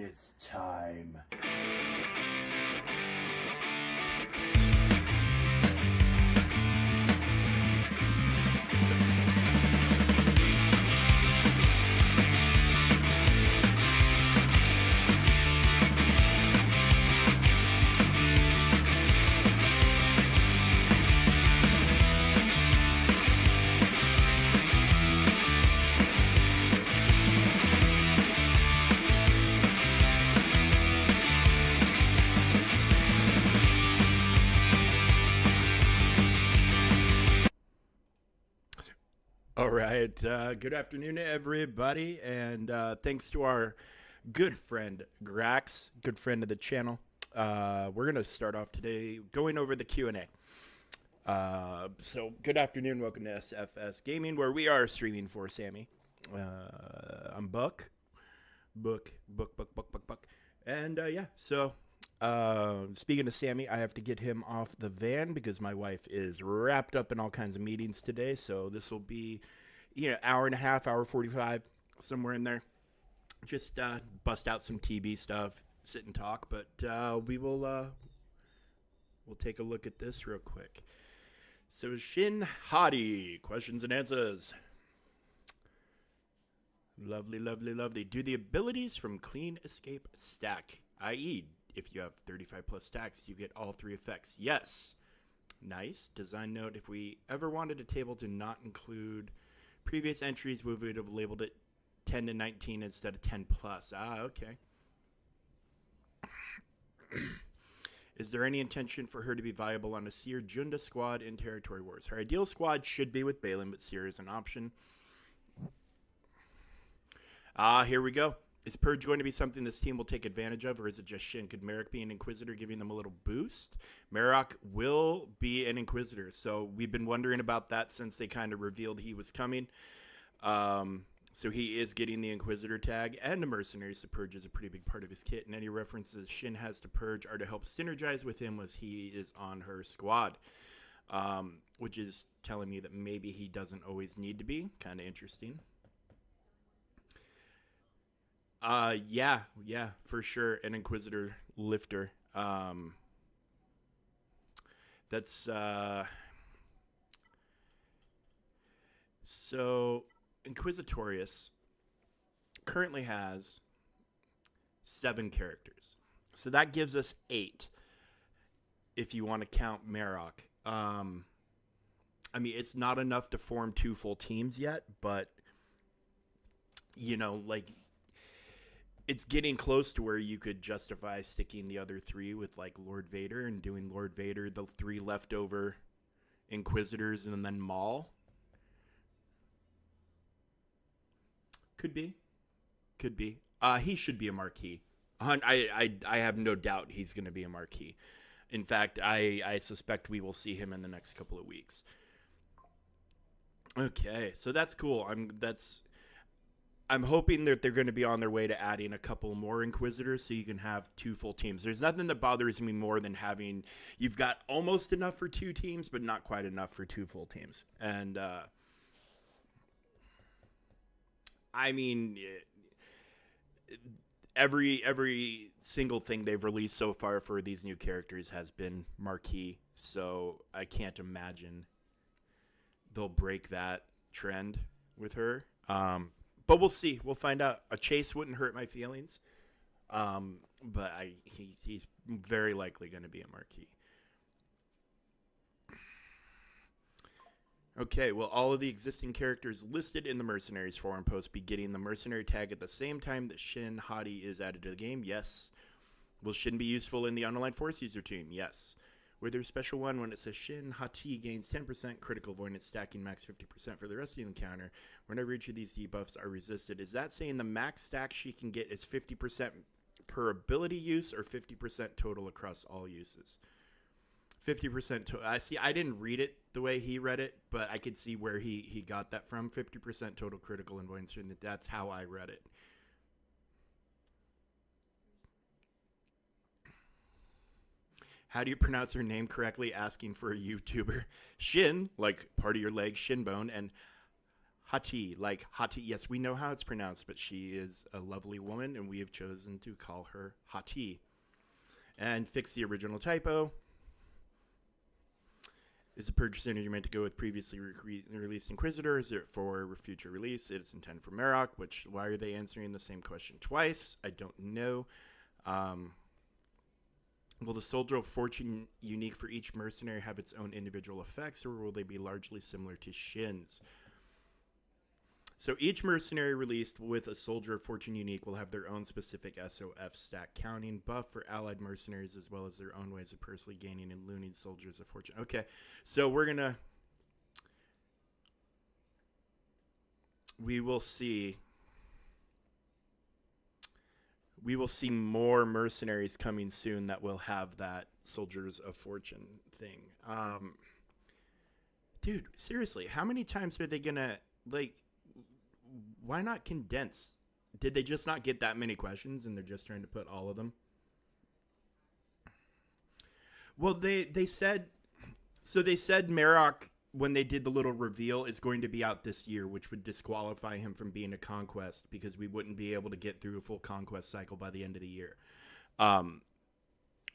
It's time. All right. Good afternoon, everybody, and thanks to our good friend Grax, good friend of the channel. We're gonna start off today going over the Q&A. So, good afternoon. Welcome to SFS Gaming, where we are streaming for Sammy. I'm Buck, Buck, and yeah. So, speaking of Sammy, I have to get him off the van because my wife is wrapped up in all kinds of meetings today. So this will be, hour and a half, hour 45, somewhere in there. Just bust out some TB stuff, sit and talk. But we'll take a look at this real quick. So Shin Hati, questions and answers. Lovely, lovely, lovely. Do the abilities from Clean Escape stack, i.e., if you have 35 plus stacks, you get all three effects? Yes. Nice. Design note, if we ever wanted a table to not include previous entries, we would have labeled it 10 to 19 instead of 10 plus. Okay. Is there any intention for her to be viable on a Seer Junda squad in Territory Wars? Her ideal squad should be with Balin, but Seer is an option. Here we go. Is Purge going to be something this team will take advantage of, or is it just Shin? Could Merrick be an Inquisitor, giving them a little boost? Merrick will be an Inquisitor, so we've been wondering about that since they kind of revealed he was coming. So he is getting the Inquisitor tag, and the Mercenaries to Purge is a pretty big part of his kit, and any references Shin has to Purge are to help synergize with him as he is on her squad, which is telling me that maybe he doesn't always need to be. Kind of interesting. Yeah, for sure. An Inquisitor lifter. That's, so Inquisitorius currently has 7 characters. So that gives us 8 if you want to count Marok. I mean, it's not enough to form 2 full teams yet, but, it's getting close to where you could justify sticking the other 3 with, like, Lord Vader and doing Lord Vader, the 3 leftover Inquisitors, and then Maul. Could be. He should be a marquee. I have no doubt he's going to be a marquee. In fact, I suspect we will see him in the next couple of weeks. Okay, so that's cool. I'm hoping that they're going to be on their way to adding a couple more Inquisitors so you can have 2 full teams. There's nothing that bothers me more than having, you've got almost enough for 2 teams, but not quite enough for 2 full teams. And, I mean, every single thing they've released so far for these new characters has been marquee, so I can't imagine they'll break that trend with her. But we'll see. We'll find out. A chase wouldn't hurt my feelings. But he's very likely going to be a marquee. Okay, will all of the existing characters listed in the Mercenaries forum post be getting the Mercenary tag at the same time that Shin Hati is added to the game? Yes. Will Shin be useful in the Online Force user team? Yes. With their special one, when it says Shin Hati gains 10% critical avoidance, stacking max 50% for the rest of the encounter, whenever each of these debuffs are resisted, is that saying the max stack she can get is 50% per ability use or 50% total across all uses? 50% total. I see. I didn't read it the way he read it, but I could see where he got that from. 50% total critical avoidance, and that's how I read it. How do you pronounce her name correctly? Asking for a YouTuber. Shin, like part of your leg, shin bone, and Hati, like Hati. Yes, we know how it's pronounced, but she is a lovely woman, and we have chosen to call her Hati. And fix the original typo. Is the purchase energy meant to go with previously released Inquisitor? Is it for future release? It's intended for Marok, which, why are they answering the same question twice? I don't know. Will the Soldier of Fortune unique for each mercenary have its own individual effects, or will they be largely similar to Shin's? So each mercenary released with a Soldier of Fortune unique will have their own specific SOF stack counting buff for allied mercenaries, as well as their own ways of personally gaining and looting Soldiers of Fortune. Okay, so we will see more mercenaries coming soon that will have that Soldiers of Fortune thing. Dude, seriously, how many times are they gonna, like, why not condense? Did they just not get that many questions and they're just trying to put all of them? Well, they said Marok, when they did the little reveal, is going to be out this year, which would disqualify him from being a conquest because we wouldn't be able to get through a full conquest cycle by the end of the year.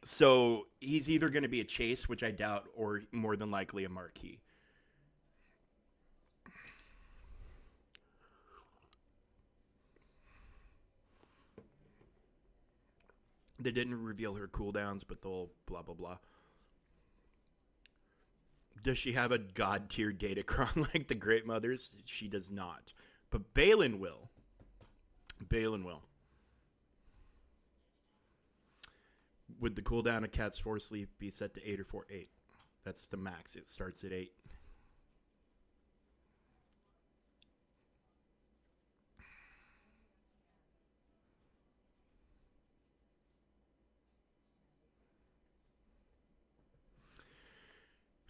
So he's either going to be a chase, which I doubt, or more than likely a marquee. They didn't reveal her cooldowns, but they'll blah, blah, blah. Does she have a god tier Datacron like the Great Mothers? She does not. But Balin will. Balin will. Would the cooldown of Cat's Force Leap be set to 8 or 4? 8. That's the max. It starts at 8.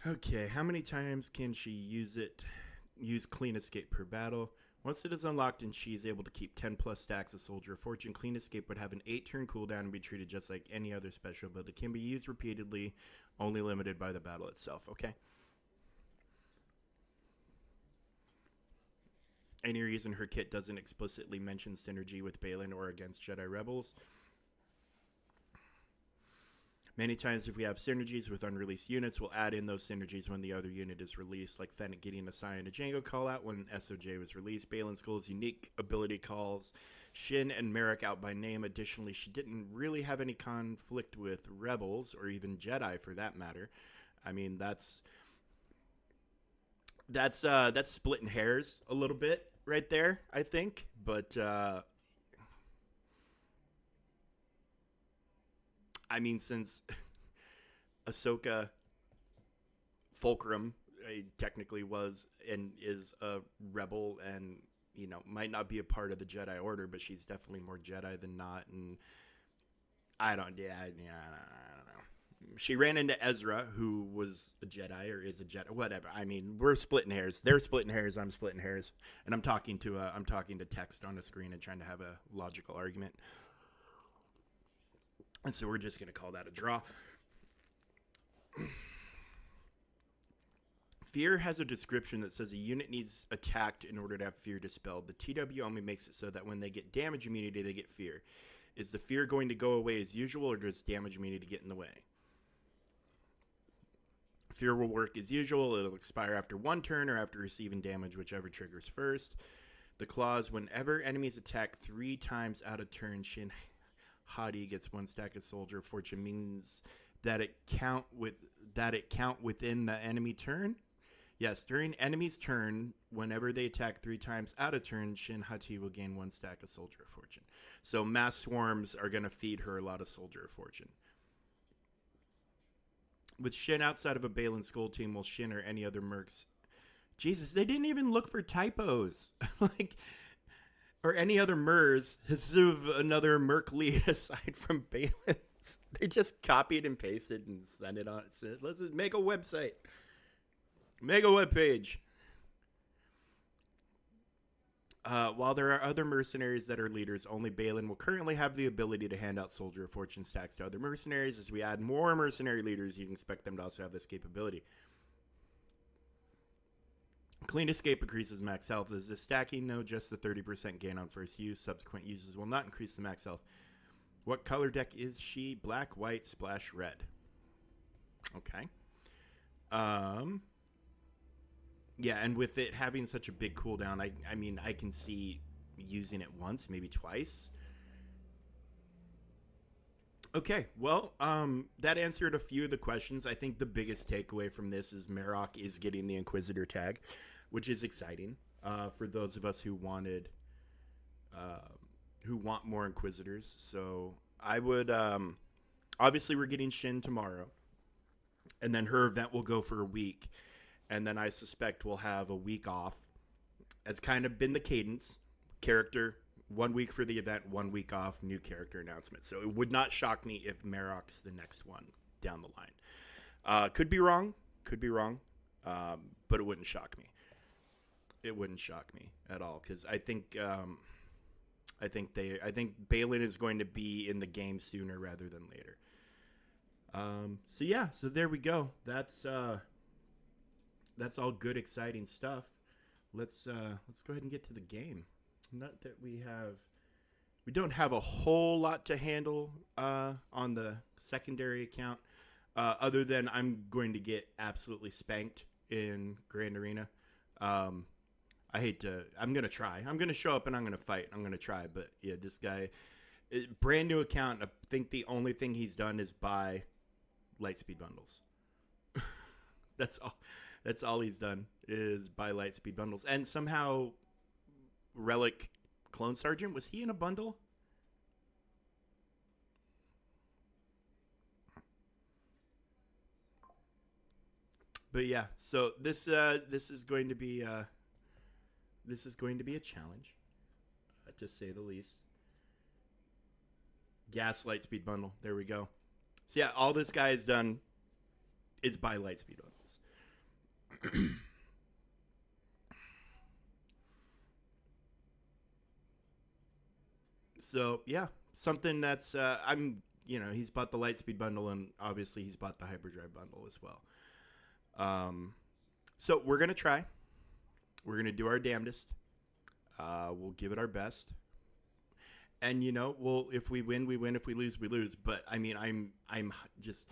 Okay, how many times can she use Clean Escape per battle? Once it is unlocked and she is able to keep 10 plus stacks of Soldier of Fortune, Clean Escape would have an 8-turn cooldown and be treated just like any other special, but it can be used repeatedly, only limited by the battle itself. Okay. Any reason her kit doesn't explicitly mention synergy with Balin or against Jedi Rebels? Many times if we have synergies with unreleased units, we'll add in those synergies when the other unit is released, like Fennec getting assigned a Django callout when SOJ was released. Balin Skull's unique ability calls Shin and Marok out by name. Additionally, she didn't really have any conflict with Rebels, or even Jedi for that matter. I mean, that's splitting hairs a little bit right there, I think. But I mean, since Ahsoka Fulcrum technically was and is a rebel, and might not be a part of the Jedi Order, but she's definitely more Jedi than not. And I don't know. She ran into Ezra, who was a Jedi or is a Jedi, whatever. I mean, we're splitting hairs. They're splitting hairs. I'm splitting hairs, and I'm talking to text on a screen and trying to have a logical argument. And so we're just going to call that a draw. Fear has a description that says a unit needs attacked in order to have fear dispelled. The TW only makes it so that when they get damage immunity, they get fear. Is the fear going to go away as usual, or does damage immunity get in the way? Fear will work as usual. It'll expire after 1 turn or after receiving damage, whichever triggers first. The clause, whenever enemies attack 3 times out of turn, Shin Hati gets 1 stack of Soldier of Fortune, means that it count within the enemy turn. Yes, during enemy's turn, whenever they attack 3 times out of turn, Shin Hati will gain 1 stack of Soldier of Fortune. So mass swarms are going to feed her a lot of Soldier of Fortune. With Shin outside of a Balin Skull team, will Shin or any other mercs? Jesus, they didn't even look for typos. Or any other MERS, another Merc lead aside from Balin's. They just copied and pasted and sent it on. Said, let's just make a website. Make a webpage. While there are other mercenaries that are leaders, only Balin will currently have the ability to hand out Soldier of Fortune stacks to other mercenaries. As we add more mercenary leaders, you can expect them to also have this capability. Clean Escape increases max health. Is this stacking? No, just the 30% gain on first use. Subsequent uses will not increase the max health. What color deck is she? Black, white, splash, red. Okay. Yeah, and with it having such a big cooldown, I mean, I can see using it once, maybe twice. Okay, well, that answered a few of the questions. I think the biggest takeaway from this is Marok is getting the Inquisitor tag, which is exciting for those of us who want more Inquisitors. So I would, obviously, we're getting Shin tomorrow, and then her event will go for a week, and then I suspect we'll have a week off, as kind of been the cadence. Character, 1 week for the event, 1 week off, new character announcement. So it would not shock me if Marok's the next one down the line. Could be wrong, but it wouldn't shock me. It wouldn't shock me at all, because I think Balin is going to be in the game sooner rather than later. So yeah, so there we go. That's all good, exciting stuff. Let's go ahead and get to the game. Not that we don't have a whole lot to handle on the secondary account, other than I'm going to get absolutely spanked in Grand Arena. I'm going to try. I'm going to show up and I'm going to fight. I'm going to try. But yeah, this guy, brand new account. I think the only thing he's done is buy Lightspeed bundles. That's all he's done is buy Lightspeed bundles. And somehow Relic Clone Sergeant, was he in a bundle? But yeah, so this is going to be a challenge, to say the least. Gas Lightspeed bundle. There we go. So yeah, all this guy has done is buy Lightspeed bundles. So yeah, something that's he's bought the Lightspeed bundle, and obviously he's bought the Hyperdrive bundle as well. So we're gonna try. We're gonna do our damnedest. We'll give it our best, and if we win, we win. If we lose, we lose. But I mean, I'm just,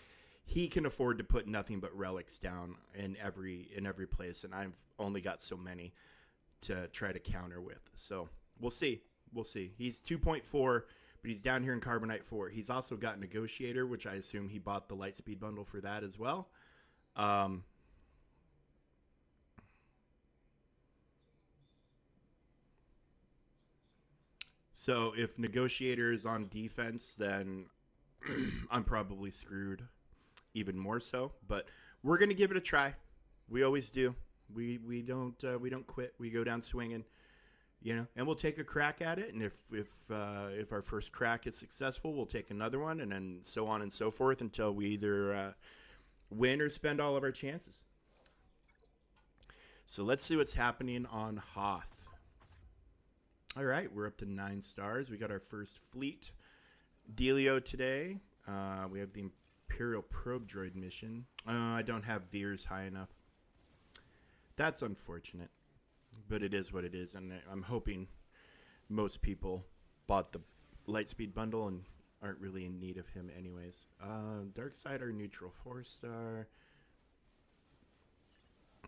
he can afford to put nothing but relics down in every place, and I've only got so many to try to counter with. So we'll see. We'll see. He's 2.4, but he's down here in Carbonite 4. He's also got Negotiator, which I assume he bought the Lightspeed bundle for that as well. So if Negotiator is on defense, then I'm probably screwed even more so. But we're going to give it a try. We always do. We don't quit. We go down swinging. And we'll take a crack at it, and if our first crack is successful, we'll take another one, and then so on and so forth until we either win or spend all of our chances. So let's see what's happening on Hoth. All right, we're up to 9 stars. We got our first fleet dealio today. We have the Imperial Probe Droid mission. I don't have Veers high enough. That's unfortunate. But it is what it is, and I'm hoping most people bought the Lightspeed bundle and aren't really in need of him anyways. Darksider neutral 4-star.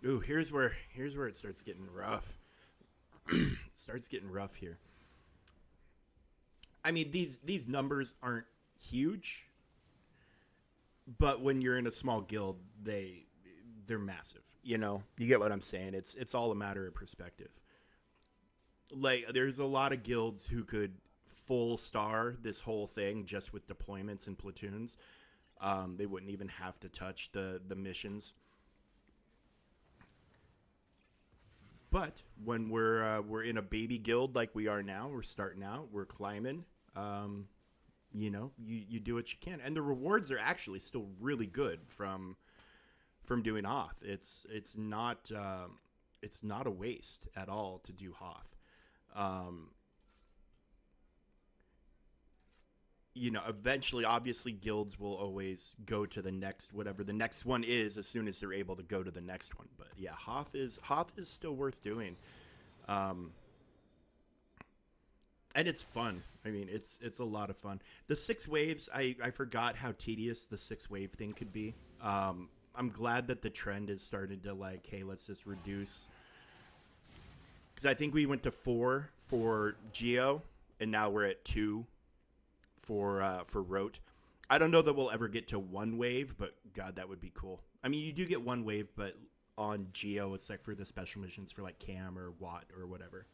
Ooh, here's where it starts getting rough. It starts getting rough here. I mean, these numbers aren't huge, but when you're in a small guild, they're massive. You get what I'm saying. It's all a matter of perspective. Like, there's a lot of guilds who could full star this whole thing just with deployments and platoons. They wouldn't even have to touch the missions. But when we're in a baby guild like we are now, we're starting out, we're climbing. You do what you can, and the rewards are actually still really good from doing Hoth. It's not a waste at all to do Hoth. eventually, obviously, guilds will always go to the next, whatever the next one is, as soon as they're able to go to the next one. But yeah, Hoth is still worth doing, um, and it's fun. I mean, it's a lot of fun. The six waves, I forgot how tedious the six wave thing could be. I'm glad that the trend has started to like, hey, let's just reduce, because I think we went to 4 for Geo, and now we're at 2 for Rote. I don't know that we'll ever get to one wave, but God, that would be cool. I mean, you do get one wave, but on Geo, it's like for the special missions for like Cam or Watt or whatever.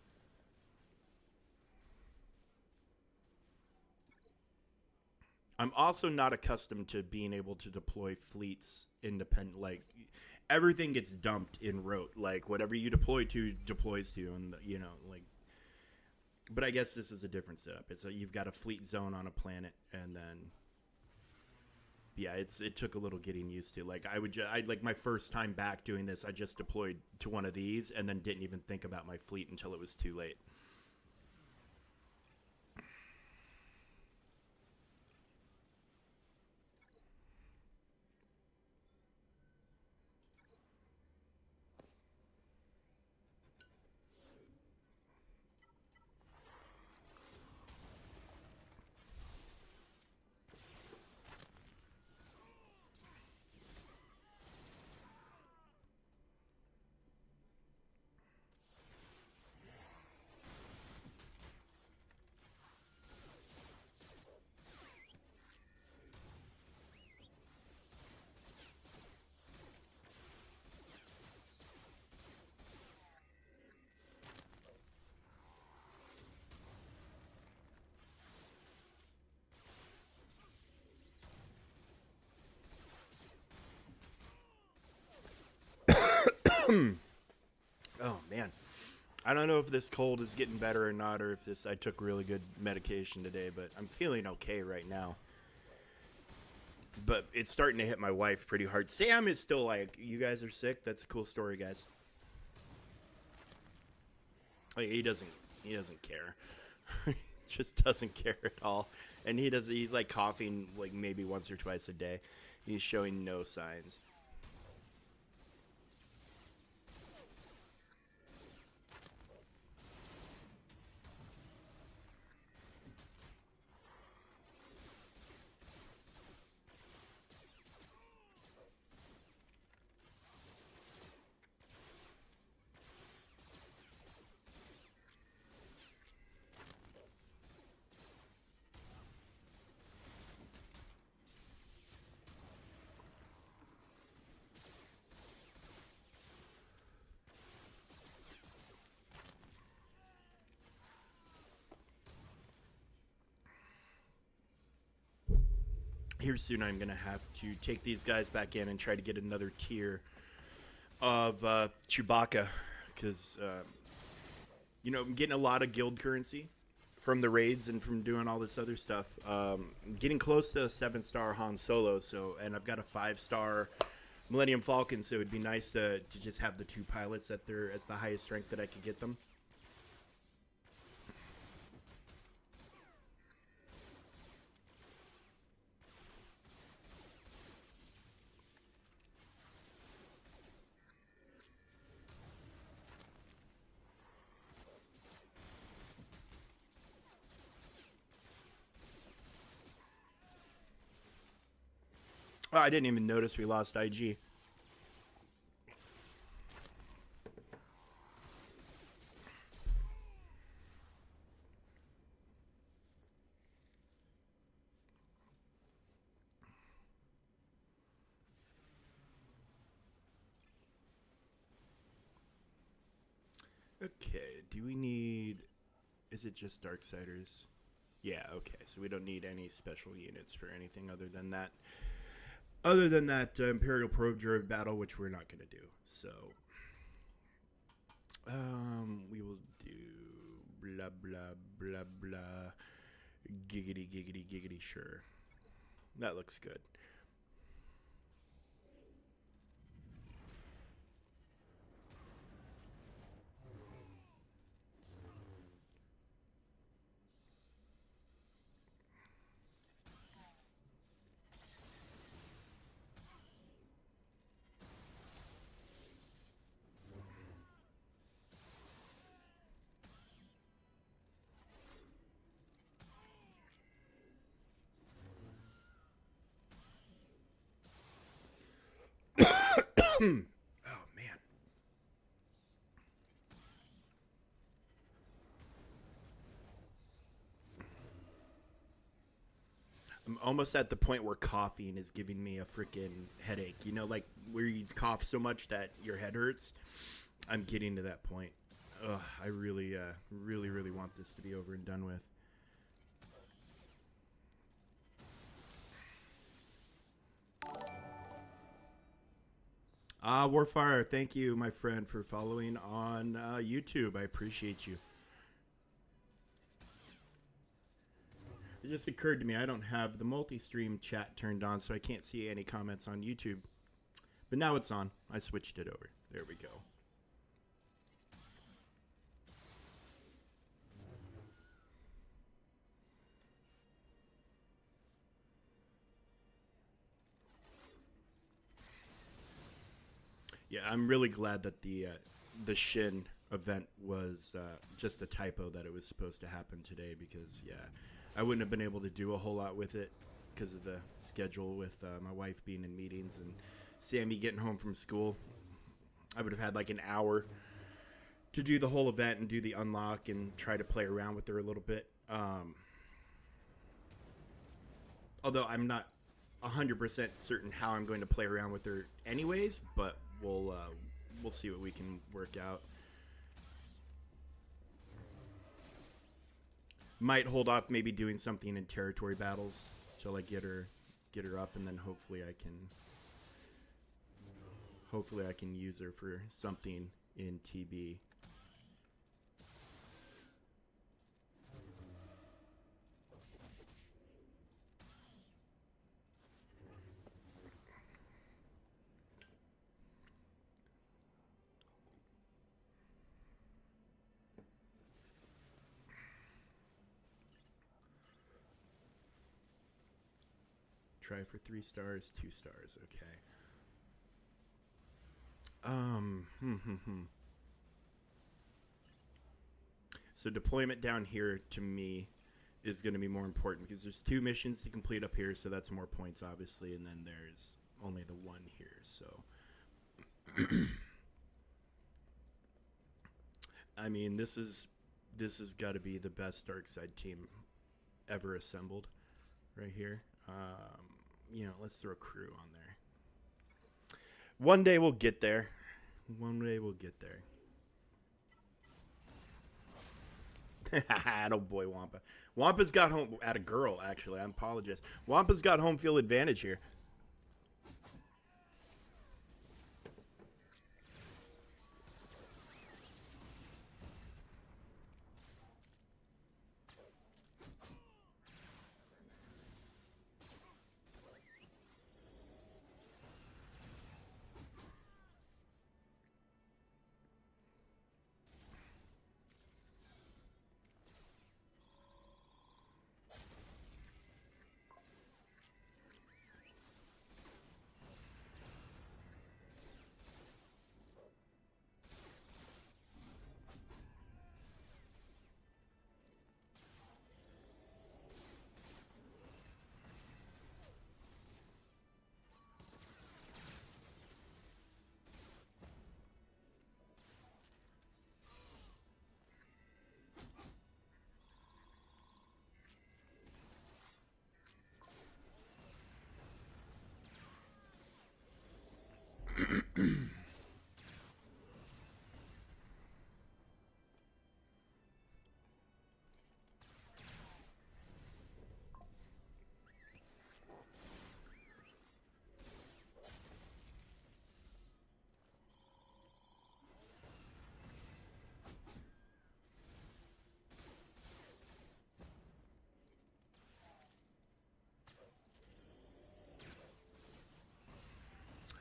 I'm also not accustomed to being able to deploy fleets independent. Like everything gets dumped in Rote. Like whatever you deploy to deploys to, and like. But I guess this is a different setup. You've got a fleet zone on a planet, and then yeah, it took a little getting used to. Like I like my first time back doing this, I just deployed to one of these, and then didn't even think about my fleet until it was too late. Oh man, I don't know if this cold is getting better or not, or if this I took really good medication today, but I'm feeling okay right now. But it's starting to hit my wife pretty hard. Sam is still like, "You guys are sick." That's a cool story, guys. Like, he doesn't care. Just doesn't care at all. And he's like coughing like maybe once or twice a day. He's showing no signs. Here soon I'm gonna have to take these guys back in and try to get another tier of Chewbacca, because I'm getting a lot of guild currency from the raids and from doing all this other stuff. Getting close to a 7-star Han Solo, and I've got a 5-star Millennium Falcon, so it'd be nice to just have the two pilots at their as the highest rank that I could get them. Oh, I didn't even notice we lost IG. Okay, do we need... Is it just Darksiders? Yeah, okay, so we don't need any special units for anything other than that. Other than that Imperial Probe Droid battle, which we're not going to do. So, we will do blah, blah, blah, blah. Giggity, giggity, giggity, sure. That looks good. Oh man. I'm almost at the point where coughing is giving me a freaking headache. You know, like where you cough so much that your head hurts. I'm getting to that point. Ugh, I really, really want this to be over and done with. Warfire, thank you, my friend, for following on YouTube. I appreciate you. It just occurred to me I don't have the multi-stream chat turned on, so I can't see any comments on YouTube. But now it's on. I switched it over. There we go. Yeah, I'm really glad that the Shin event was just a typo, that it was supposed to happen today, because yeah, I wouldn't have been able to do a whole lot with it because of the schedule with my wife being in meetings and Sammy getting home from school. I would have had like an hour to do the whole event and do the unlock and try to play around with her a little bit. Although I'm not 100% certain how I'm going to play around with her anyways, but we'll see what we can work out. Might hold off maybe doing something in territory battles till I get her up, and then hopefully I can use her for something in TB. Try for 3 stars, 2 stars. Okay. So deployment down here to me is going to be more important because there's 2 missions to complete up here, so that's more points, obviously, and then there's only the 1 here. So, I mean, this has got to be the best Darkside team ever assembled, right here. You know, let's throw crew on there. One day we'll get there. One day we'll get there. Oh boy, Wampa. Wampa's got home at a girl, actually. I apologize. Wampa's got home field advantage here.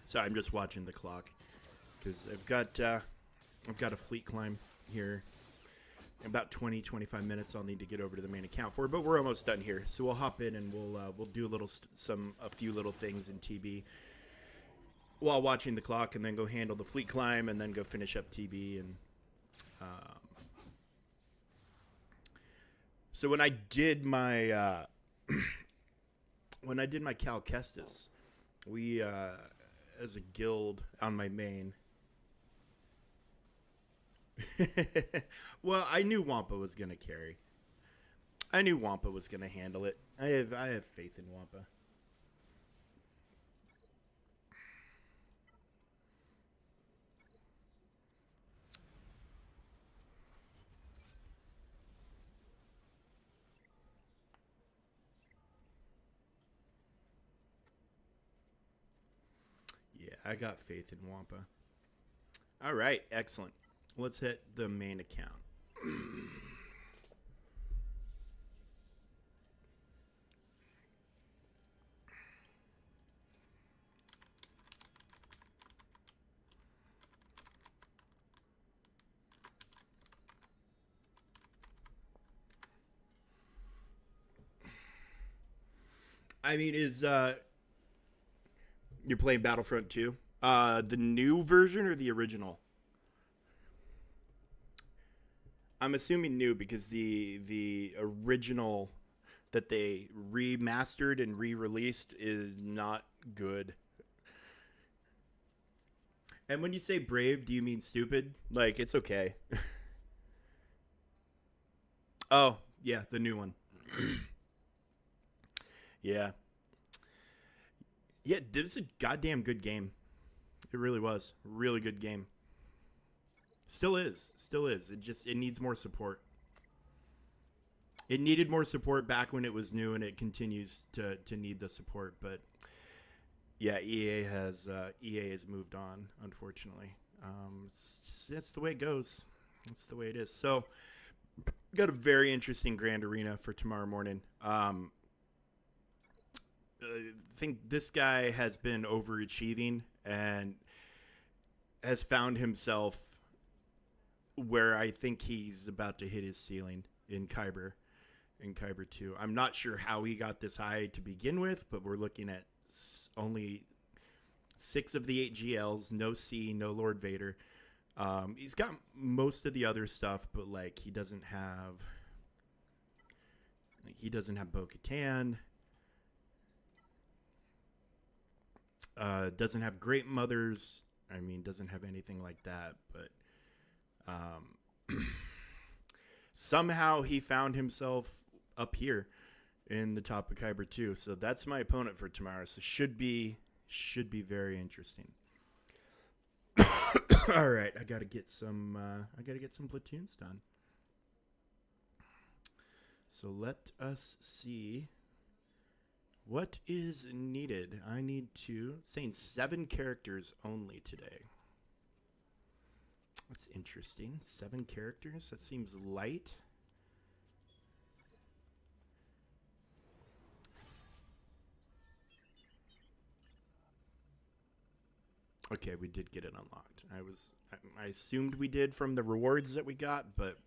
So I'm just watching the clock because I've got a fleet climb here. In about 20-25 minutes I'll need to get over to the main account for, but we're almost done here. So we'll hop in and we'll do a few little things in TB while watching the clock, and then go handle the fleet climb, and then go finish up TB. And so when I did my Cal Kestis, we as a guild on my main. Well, I knew Wampa was gonna carry. I knew Wampa was gonna handle it. I have faith in Wampa. Yeah, I got faith in Wampa. All right, excellent. Let's hit the main account. I mean, is you're playing Battlefront 2? The new version or the original? I'm assuming new because the original that they remastered and re-released is not good. And when you say brave, do you mean stupid? Like it's okay. Oh, yeah, the new one. Yeah. Yeah, this is a goddamn good game. It really was. Really good game. Still is. Still is. It needs more support. It needed more support back when it was new, and it continues to need the support. But yeah, EA has moved on, unfortunately. It's the way it goes. It's the way it is. So, got a very interesting Grand Arena for tomorrow morning. I think this guy has been overachieving and has found himself where I think he's about to hit his ceiling in Kyber. In Kyber 2. I'm not sure how he got this high to begin with, but we're looking at only 6 of the 8 GLs, no C, no Lord Vader. He's got most of the other stuff, but like he doesn't have Bo-Katan. Doesn't have Great Mothers. I mean, doesn't have anything like that, but somehow he found himself up here in the top of Kyber 2. So that's my opponent for tomorrow. So should be very interesting. All right, I gotta get some platoons done. So let us see what is needed. I need saying 7 characters only today. That's interesting. 7 characters. That seems light. Okay, we did get it unlocked. I assumed we did from the rewards that we got, but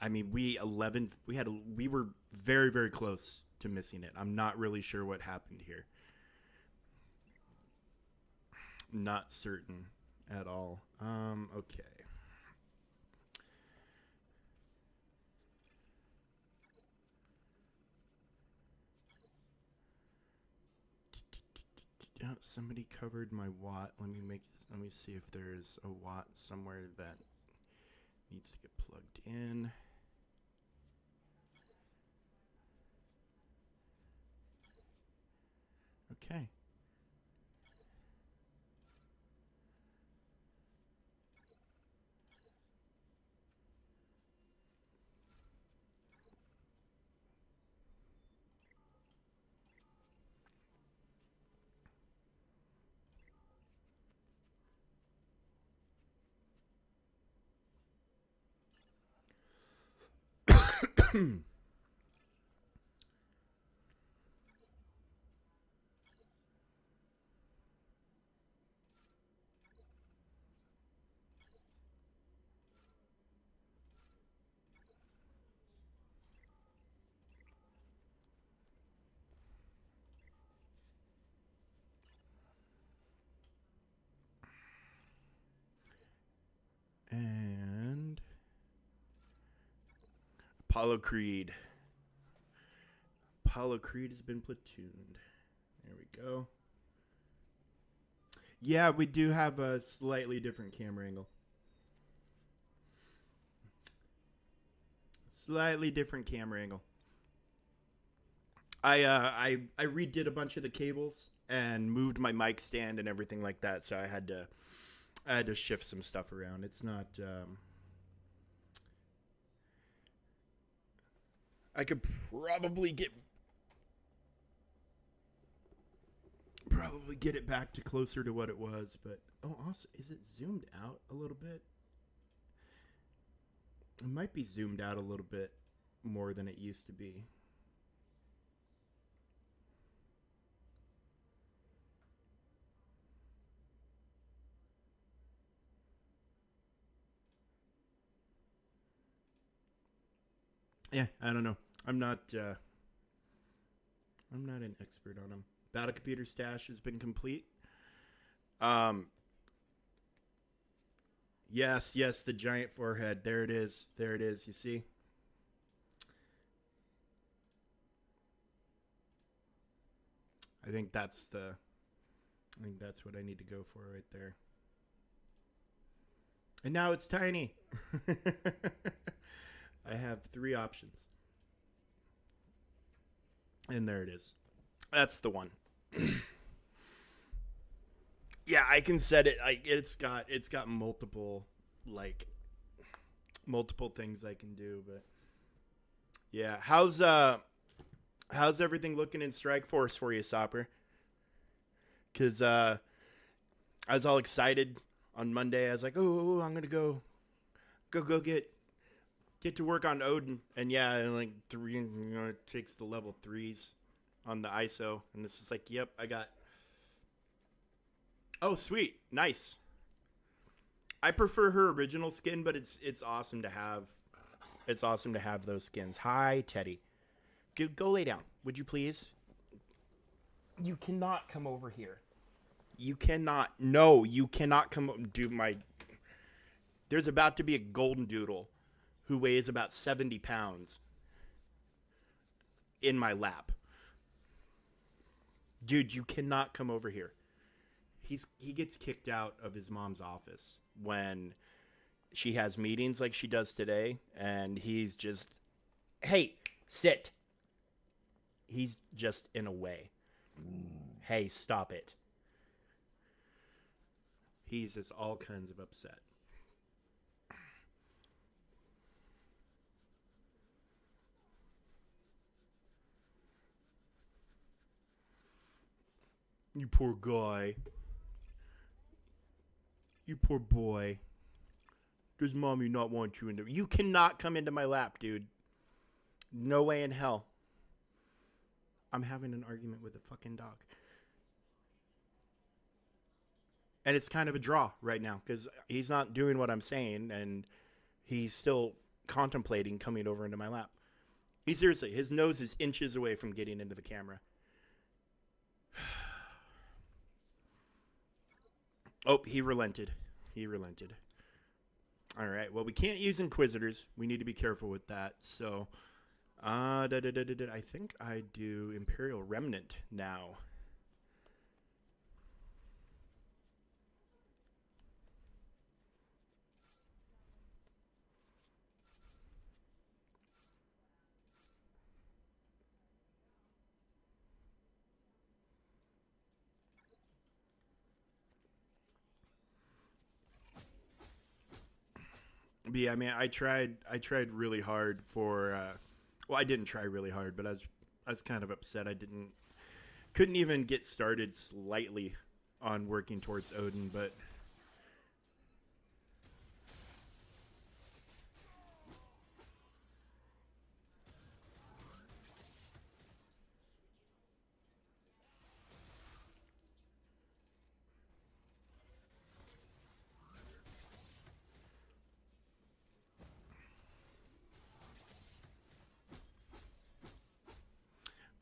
I mean, we were very very close to missing it. I'm not really sure what happened here. Not certain at all. Okay. Oh, somebody covered my watt. Let me see if there's a watt somewhere that needs to get plugged in. Okay. And Apollo Creed. Apollo Creed has been platooned. There we go. Yeah, we do have a slightly different camera angle. Slightly different camera angle. I redid a bunch of the cables and moved my mic stand and everything like that, so I had to shift some stuff around. It's not I could probably get it back to closer to what it was, but oh, also, is it zoomed out a little bit? It might be zoomed out a little bit more than it used to be. Yeah, I don't know. I'm not. I'm not an expert on them. Battle computer stash has been complete. Um. Yes, yes, the giant forehead. There it is. There it is. You see? I think that's the. I think that's what I need to go for right there. And now it's tiny. I have three options. And there it is. That's the one. Yeah, I can set it. It's got like multiple things I can do, but yeah. How's everything looking in Strike Force for you, Sopper? Cuz I was all excited on Monday. I was like, "Oh, I'm going to go get to work on Odin." And yeah, and like it takes the level 3s on the ISO, and this is like, "Yep, I got." Oh, sweet. Nice. I prefer her original skin, but it's awesome to have. It's awesome to have those skins. Hi, Teddy. Go lay down, would you please? You cannot come over here. You cannot. No, you cannot come. Do my. There's about to be a golden doodle, who weighs about 70 pounds, in my lap. Dude, you cannot come over here. He gets kicked out of his mom's office when she has meetings like she does today, and he's just, hey, sit. He's just in a way. Hey, stop it. He's just all kinds of upset. You poor guy. You poor boy. Does mommy not want you in there? You cannot come into my lap, dude. No way in hell. I'm having an argument with a fucking dog. And it's kind of a draw right now because he's not doing what I'm saying, and he's still contemplating coming over into my lap. He seriously, his nose is inches away from getting into the camera. Oh, he relented. He relented. All right. Well, we can't use Inquisitors. We need to be careful with that. So, I think I do Imperial Remnant now. But yeah, I mean, I tried really hard for. Well, I didn't try really hard, but I was kind of upset. I couldn't even get started slightly on working towards Odin, but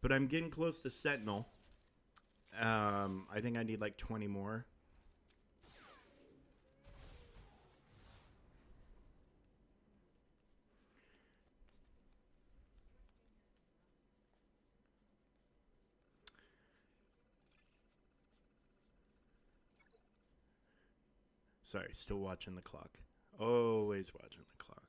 I'm getting close to Sentinel. I think I need like 20 more. Sorry, still watching the clock. Always watching the clock.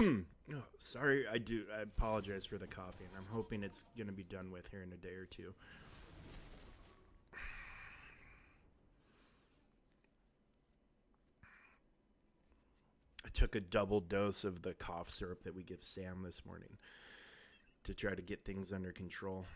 Oh, sorry, I apologize for the coffee, and I'm hoping it's gonna be done with here in a day or two. I took a double dose of the cough syrup that we give Sam this morning to try to get things under control.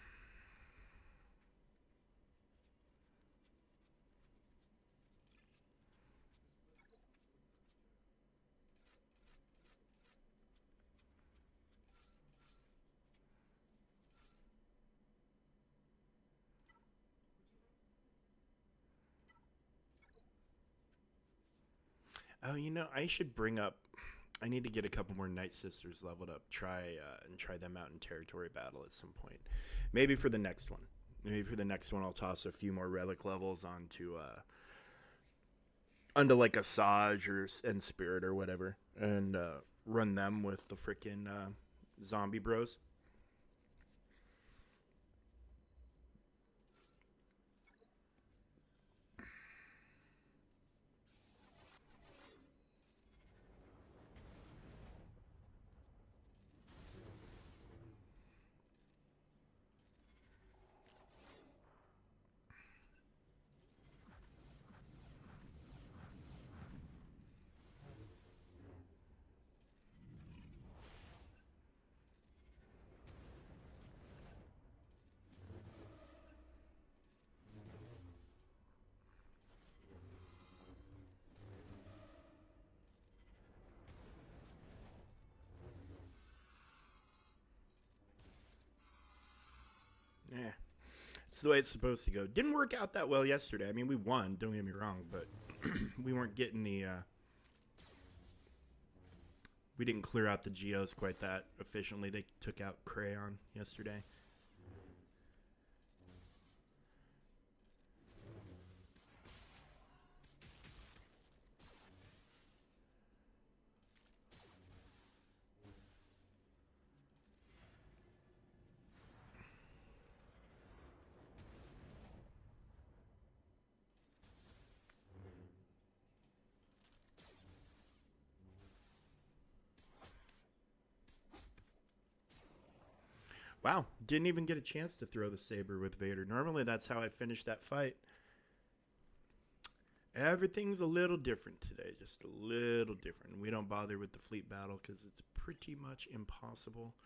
Oh, I should bring up. I need to get a couple more Night Sisters leveled up. Try them out in territory battle at some point. Maybe for the next one. Maybe for the next one, I'll toss a few more relic levels onto like a Saj or and Spirit or whatever, and run them with the freaking zombie bros. Yeah, it's the way it's supposed to go. Didn't work out that well yesterday. I mean, we won. Don't get me wrong, but we weren't getting the. We didn't clear out the geos quite that efficiently. They took out Crayon yesterday. Wow, didn't even get a chance to throw the saber with Vader. Normally, that's how I finish that fight. Everything's a little different today, just a little different. We don't bother with the fleet battle because it's pretty much impossible.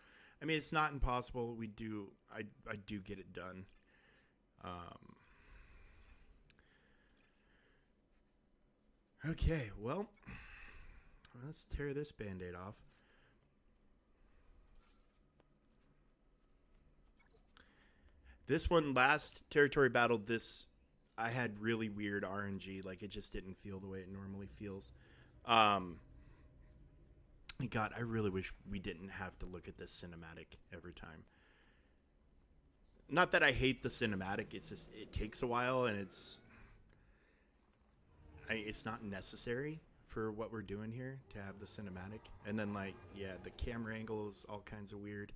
I mean, it's not impossible. I do get it done. Um, okay, well, let's tear this band-aid off. This one, last territory battle, I had really weird RNG. Like, it just didn't feel the way it normally feels. Um, God, I really wish we didn't have to look at this cinematic every time. Not that I hate the cinematic, it's just it takes a while and it's not necessary for what we're doing here to have the cinematic. And then like yeah, the camera angle is all kinds of weird.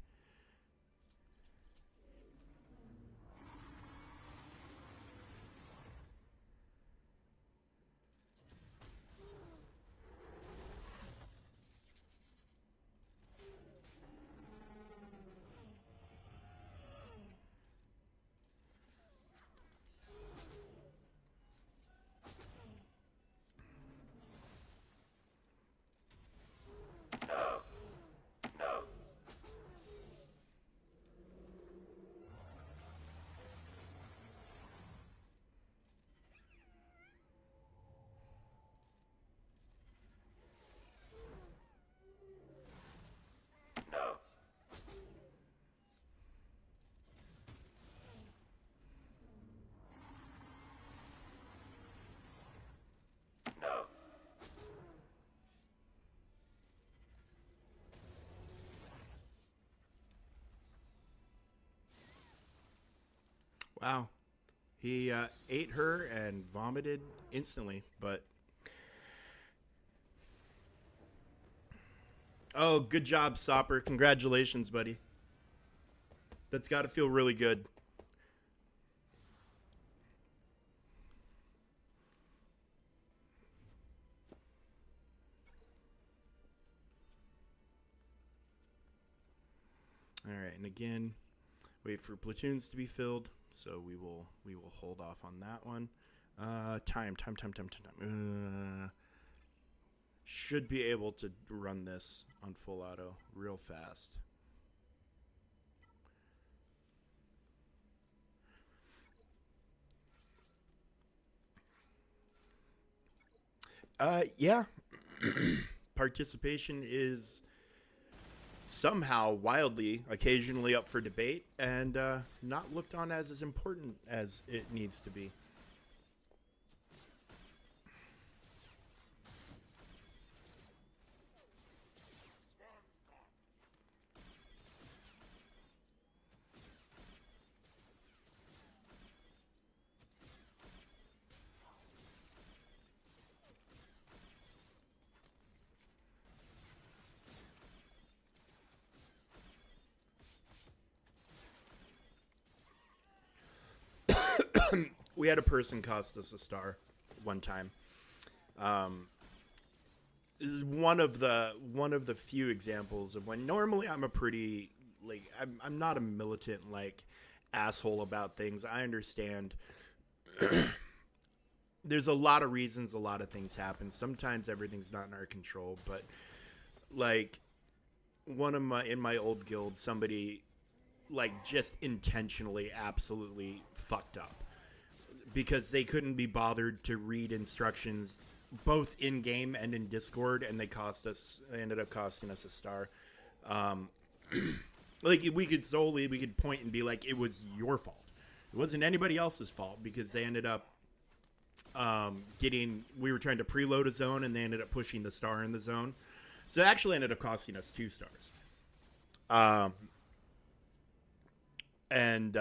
Wow. He ate her and vomited instantly, but oh, good job, Sopper. Congratulations, buddy. That's got to feel really good. All right, and again, wait for platoons to be filled. So we will hold off on that one. Time. Should be able to run this on full auto real fast. Yeah. Participation is somehow wildly occasionally up for debate and not looked on as important as it needs to be. We had a person cost us a star one time. Um, this is one of the few examples of when normally I'm a pretty like I'm not a militant like asshole about things. I understand there's a lot of reasons a lot of things happen. Sometimes everything's not in our control, but like one of my in my old guild somebody like just intentionally absolutely fucked up because they couldn't be bothered to read instructions both in game and in Discord, and they ended up costing us a star. Um, like we could point and be like, it was your fault. It wasn't anybody else's fault because they ended up we were trying to preload a zone and they ended up pushing the star in the zone. So it actually ended up costing us 2 stars. Um, and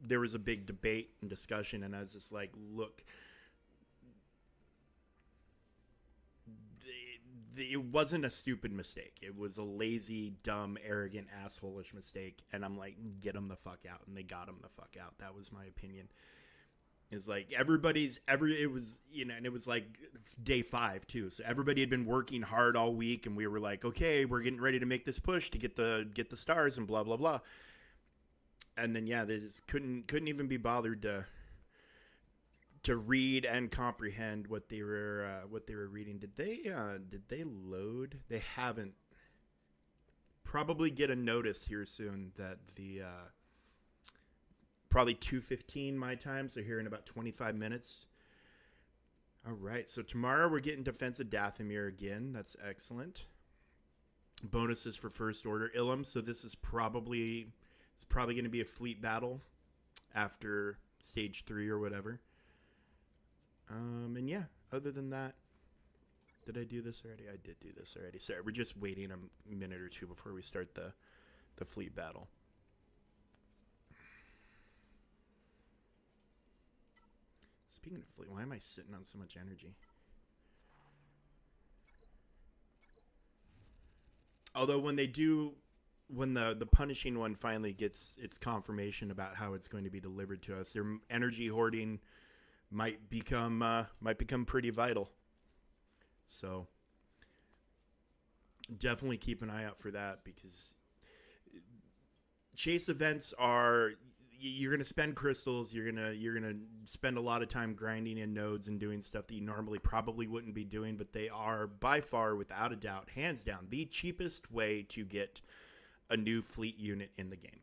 there was a big debate and discussion, and I was just like, look, it wasn't a stupid mistake. It was a lazy, dumb, arrogant, assholish mistake. And I'm like, get them the fuck out. And they got them the fuck out. That was my opinion. It's like it was, and it was like day 5 too. So everybody had been working hard all week, and we were like, okay, we're getting ready to make this push to get the stars and blah blah blah. And then yeah, they just couldn't even be bothered to read and comprehend what they were reading. Did they load? They haven't. Probably get a notice here soon that the probably 2:15 my time, so here in about 25 minutes. All right, so tomorrow we're getting Defense of Dathomir again. That's excellent. Bonuses for First Order Ilum, so this is probably going to be a fleet battle after stage 3 or whatever. And yeah, other than that, Did I do this already? I did do this already. Sorry, we're just waiting a minute or two before we start the fleet battle. Speaking of fleet, why am I sitting on so much energy? Although when the punishing one finally gets its confirmation about how it's going to be delivered to us, their energy hoarding might become pretty vital. So definitely keep an eye out for that, because chase events are, you're going to spend crystals, you're going to spend a lot of time grinding in nodes and doing stuff that you normally probably wouldn't be doing, but they are by far, without a doubt, hands down, the cheapest way to get a new fleet unit in the game.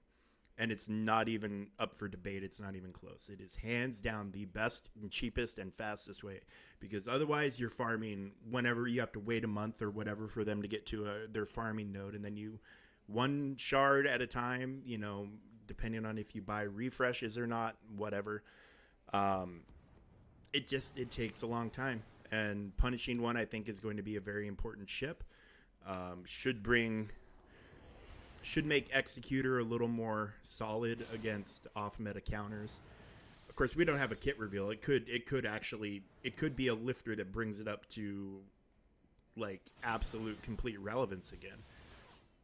And it's not even up for debate. It's not even close. It is hands down the best and cheapest and fastest way, because otherwise you're farming whenever you have to wait a month or whatever for them to get to their farming node, and then you one shard at a time, depending on if you buy refreshes or not, whatever. It takes a long time, and punishing one, I think, is going to be a very important ship. Should make Executor a little more solid against off meta counters. Of course, we don't have a kit reveal. It could be a lifter that brings it up to like absolute complete relevance again,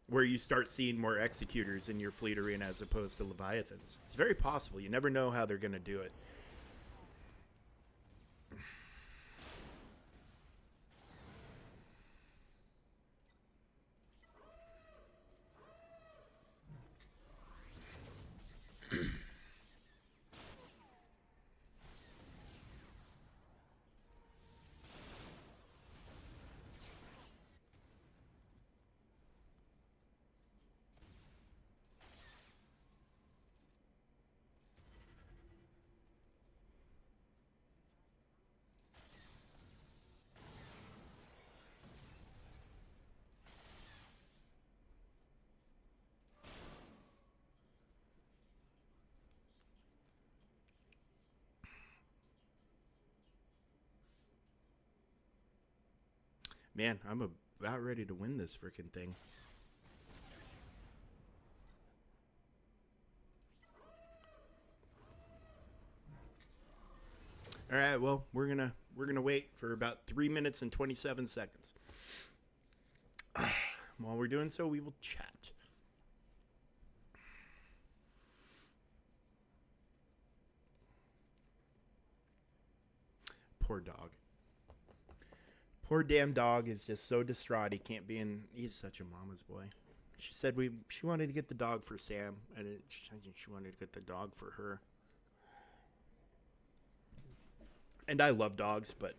where you start seeing more Executors in your fleet arena as opposed to Leviathans. It's very possible. You never know how they're going to do it. Man, I'm about ready to win this freaking thing. All right, well, we're gonna wait for about 3 minutes and 27 seconds. While we're doing so, we will chat. Poor dog. Poor damn dog is just so distraught. He can't be in. He's such a mama's boy. She said she wanted to get the dog for Sam, and she wanted to get the dog for her. And I love dogs, but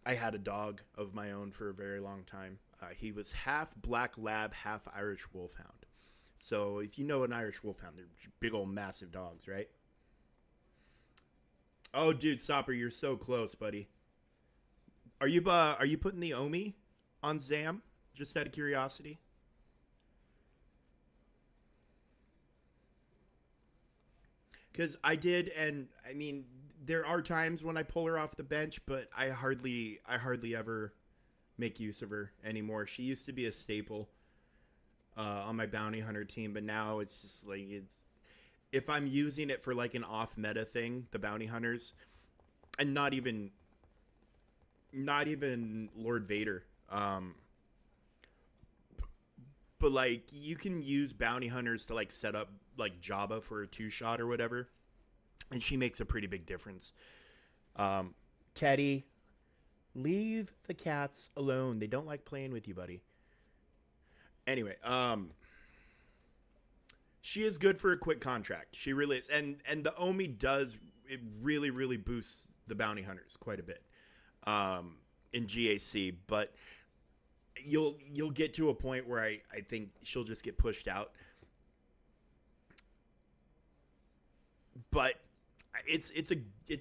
I had a dog of my own for a very long time. He was half black lab, half Irish wolfhound. So if you know an Irish wolfhound, they're big old massive dogs, right? Oh, dude, Sopper, you're so close, buddy. Are you putting the Omi on Zam? Just out of curiosity. Because I did, and I mean, there are times when I pull her off the bench, but I hardly ever make use of her anymore. She used to be a staple on my bounty hunter team, but now it's just like if I'm using it for like an off meta thing, the bounty hunters, and not even Lord Vader. But like you can use bounty hunters to like set up like Jabba for a two shot or whatever, and she makes a pretty big difference. Teddy, leave the cats alone. They don't like playing with you, buddy. Anyway, she is good for a quick contract. She really is, and the Omi does, it really boosts the bounty hunters quite a bit in GAC, but you'll get to a point where I think she'll just get pushed out. But it's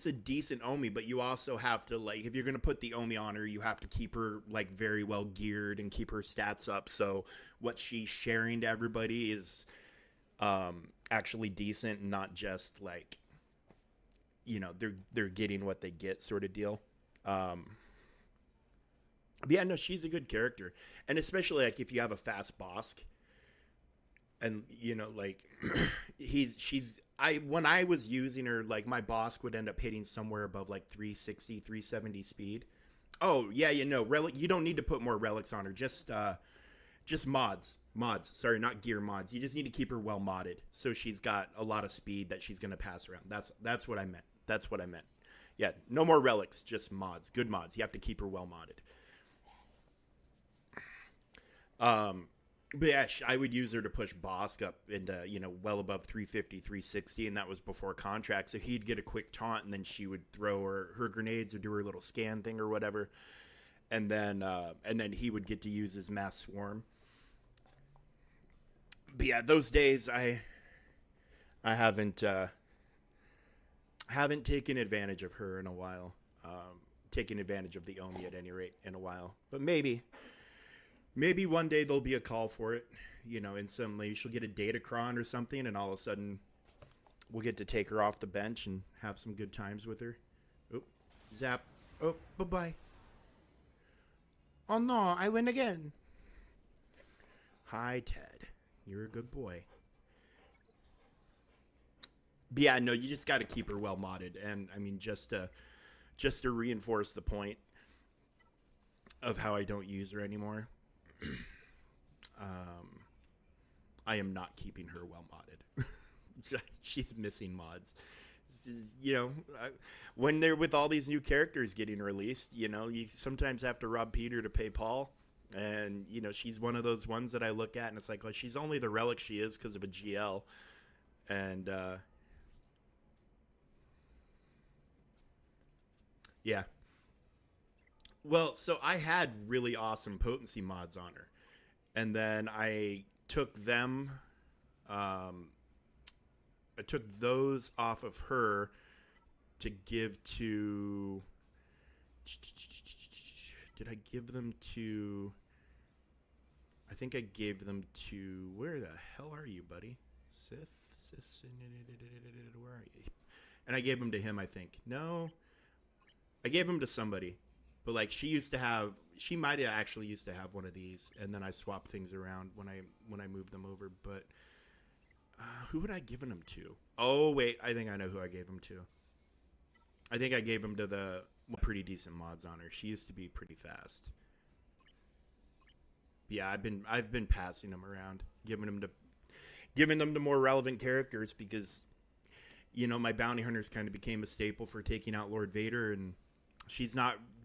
a decent Omi, but you also have to, like, if you're gonna put the Omi on her, you have to keep her like very well geared and keep her stats up. So what she's sharing to everybody is actually decent, not just like they're getting what they get sort of deal. But yeah, no, she's a good character, and especially like if you have a fast Bosk, and like she's I when I was using her, like my Bosk would end up hitting somewhere above like 360, 370 speed. Oh yeah, relic. You don't need to put more relics on her. Just mods. Mods. Sorry, not gear mods. You just need to keep her well modded, so she's got a lot of speed that she's gonna pass around. That's what I meant. That's what I meant. Yeah, no more relics, just mods. Good mods. You have to keep her well modded. But yeah, I would use her to push Bosk up into, well above 350, 360, and that was before contract. So he'd get a quick taunt, and then she would throw her grenades or do her little scan thing or whatever, and then he would get to use his mass swarm. But yeah, those days I haven't taken advantage of her in a while. Taken advantage of the Omi at any rate in a while, but maybe one day there'll be a call for it, and suddenly she'll get a Datacron or something, and all of a sudden we'll get to take her off the bench and have some good times with her. Oh, zap. Oh, bye-bye. Oh no, I win again. Hi, Ted. You're a good boy. But yeah, no, you just got to keep her well modded, and I mean just to reinforce the point of how I don't use her anymore. um, I am not keeping her well modded. She's missing mods. When they're with all these new characters getting released, you sometimes have to rob Peter to pay Paul. And, she's one of those ones that I look at and it's like, well, she's only the relic she is because of a GL. And, yeah. Well, so I had really awesome potency mods on her. And then um, I took those off of her to give to. Did I give them to? I think I gave them to. Where the hell are you, buddy? Sith? Where are you? And I gave them to him, I think. No. I gave them to somebody. But like she might have actually used to have one of these, and then I swapped things around when I moved them over. But who would I given them to? Oh wait, I think I know who I gave them to. I think I gave them to the pretty decent mods on her. She used to be pretty fast. Yeah, I've been passing them around, giving them to more relevant characters because my bounty hunters kind of became a staple for taking out Lord Vader, and she's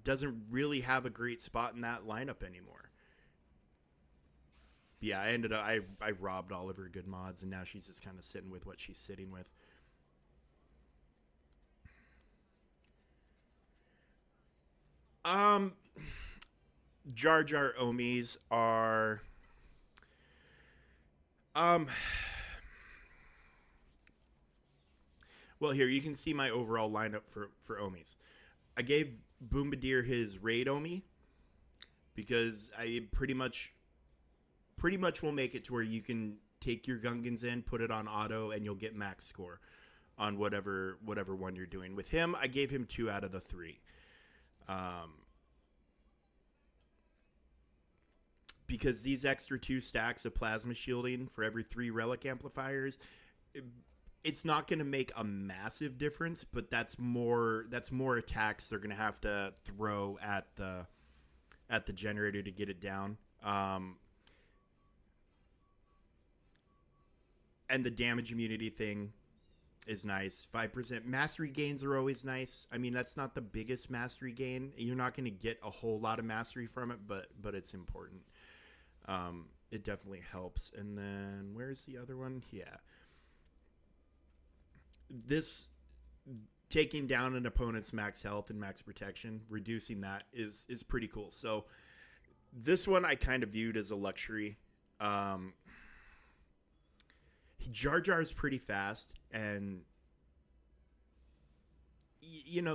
doesn't really have a great spot in that lineup anymore. But yeah, I robbed all of her good mods, and now she's just kind of sitting with what she's sitting with. Jar Jar Omis are um well, here you can see my overall lineup for Omis. I gave Bombardier his raid Omi because I pretty much will make it to where you can take your Gungans in, put it on auto, and you'll get max score on whatever one you're doing. With him, I gave him 2 out of the 3. Because these extra 2 stacks of plasma shielding for every 3 relic amplifiers, it's not going to make a massive difference, but that's more attacks they're going to have to throw at the generator to get it down. And the damage immunity thing is nice. 5% mastery gains are always nice. I mean, that's not the biggest mastery gain. You're not going to get a whole lot of mastery from it, but it's important. It definitely helps. And then where's the other one? Yeah. This taking down an opponent's max health and max protection, reducing that is pretty cool. So this one I kind of viewed as a luxury. Jar Jar's pretty fast, and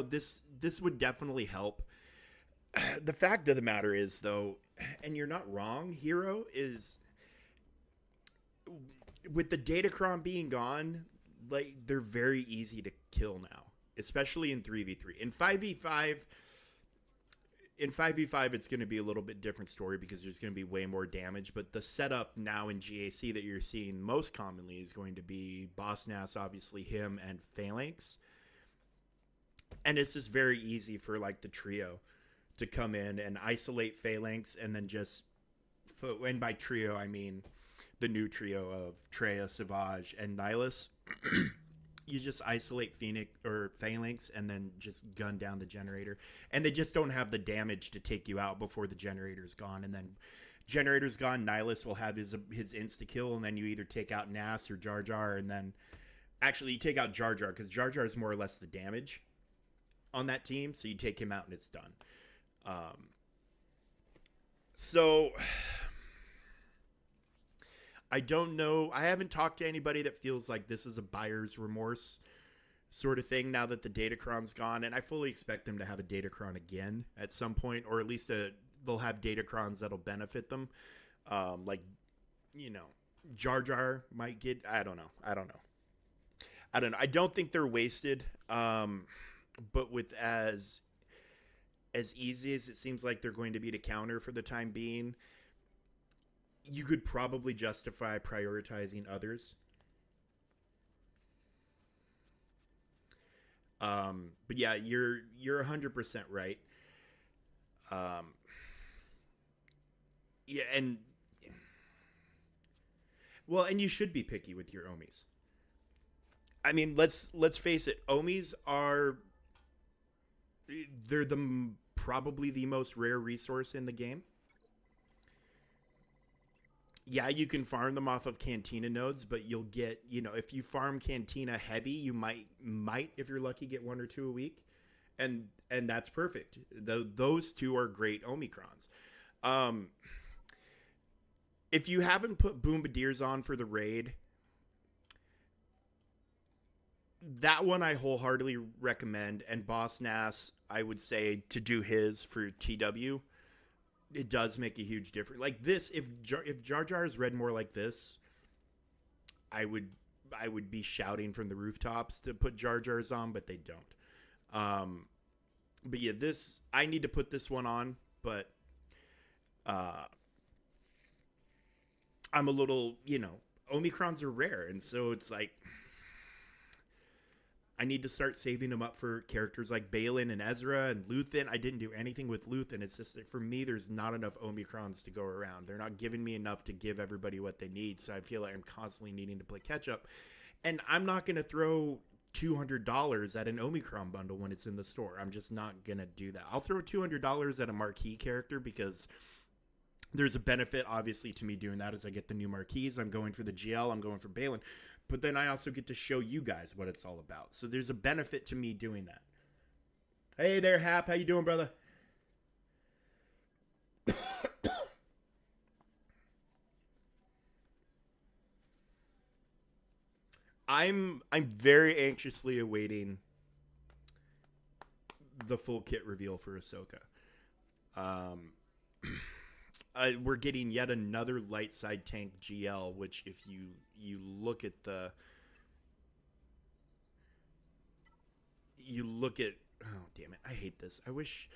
this would definitely help. The fact of the matter is, though, and you're not wrong, Hero, is with the Datacron being gone, like they're very easy to kill now, especially in 3v3. In 5v5, In 5v5, it's going to be a little bit different story because there's going to be way more damage. But the setup now in GAC that you're seeing most commonly is going to be Boss Nass, obviously him, and Phalanx. And it's just very easy for like the trio to come in and isolate Phalanx, and then just, and by trio I mean the new trio of Treya, Savage, and Nihilus. You just isolate Phoenix or Phalanx and then just gun down the generator, and they just don't have the damage to take you out before the generator's gone. And then generator's gone, Nihilus will have his insta kill, and then you either take out Nass or Jar Jar, and then actually you take out Jar Jar because Jar Jar is more or less the damage on that team, so you take him out and it's done. So I don't know. I haven't talked to anybody that feels like this is a buyer's remorse sort of thing now that the Datacron's gone, and I fully expect them to have a Datacron again at some point, or at least they'll have Datacrons that'll benefit them. Like, you know, Jar Jar might get. I don't know. I don't think they're wasted. But with as easy as it seems like they're going to be to counter for the time being, you could probably justify prioritizing others. But yeah, you're 100% right. Yeah, and well, and you should be picky with your Omis. I mean, let's face it. Omis are they're probably the most rare resource in the game. Yeah, you can farm them off of Cantina nodes, but you'll get, if you farm Cantina heavy, you might, if you're lucky, get 1 or 2 a week, and that's perfect. Those two are great Omicrons. If you haven't put Bombardiers on for the raid, that one I wholeheartedly recommend, and Boss Nass, I would say to do his for TW. It does make a huge difference. Like this, if Jar Jar is read more like this, I would be shouting from the rooftops to put Jar Jars on, but they don't. But yeah, I need to put this one on, but I'm a little, Omicrons are rare, and so it's like I need to start saving them up for characters like Balin and Ezra and Luthen. I didn't do anything with Luthen. It's just that for me, there's not enough Omicrons to go around. They're not giving me enough to give everybody what they need, so I feel like I'm constantly needing to play catch up. And I'm not going to throw $200 at an Omicron bundle when it's in the store. I'm just not going to do that. I'll throw $200 at a marquee character because there's a benefit, obviously, to me doing that as I get the new marquees. I'm going for the GL. I'm going for Balin. But then I also get to show you guys what it's all about. So there's a benefit to me doing that. Hey there, Hap. How you doing, brother? I'm very anxiously awaiting the full kit reveal for Ahsoka. We're getting yet another light side tank GL, which if you look at oh damn it, I hate this. I wish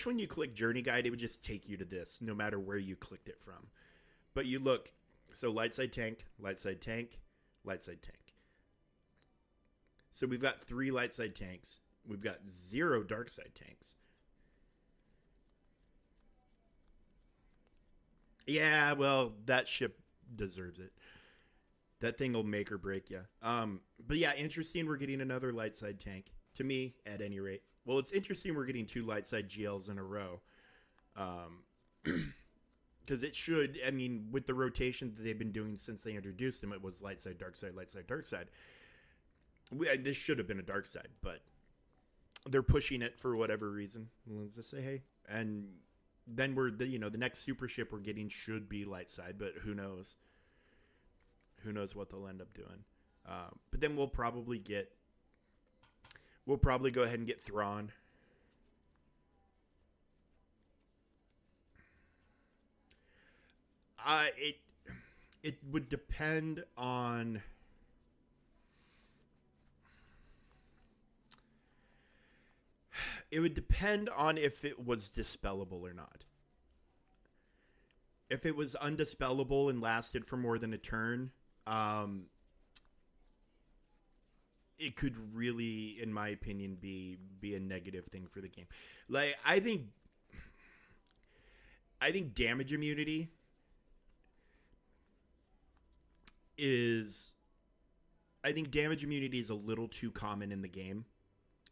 when you click Journey Guide it would just take you to this no matter where you clicked it from. But you look, so light side tank, light side tank, light side tank. So we've got 3 light side tanks. We've got 0 dark side tanks. Yeah, well, that ship deserves it. That thing will make or break you. But yeah, interesting we're getting another light side tank. To me, at any rate. Well, it's interesting we're getting 2 light side GLs in a row. Because it should, I mean, with the rotation that they've been doing since they introduced them, it was light side, dark side, light side, dark side. This should have been a dark side, but they're pushing it for whatever reason. Let's just say, hey. And then the next super ship we're getting should be light side, but who knows? Who knows what they'll end up doing? But then we'll probably go ahead and get Thrawn. It would depend on. It would depend on if it was dispellable or not. If it was undispellable and lasted for more than a turn, it could really, in my opinion, be a negative thing for the game. Like I think damage immunity is I think damage immunity is a little too common in the game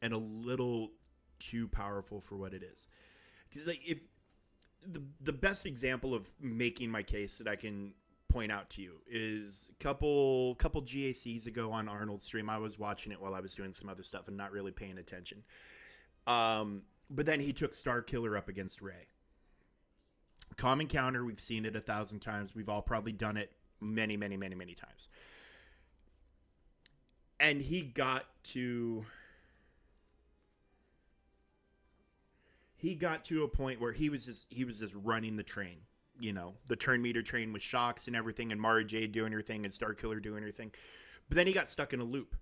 and a little too powerful for what it is. Because like if the best example of making my case that I can point out to you is a couple GACs ago on Arnold's stream. I was watching it while I was doing some other stuff and not really paying attention. But then he took Star Killer up against Ray. Common counter, we've seen it 1,000 times. We've all probably done it many, many, many, many times. And he got to a point where he was just running the train. You know, the turn meter train with shocks and everything, and Mara Jade doing her thing and Star Killer doing her thing. But then he got stuck in a loop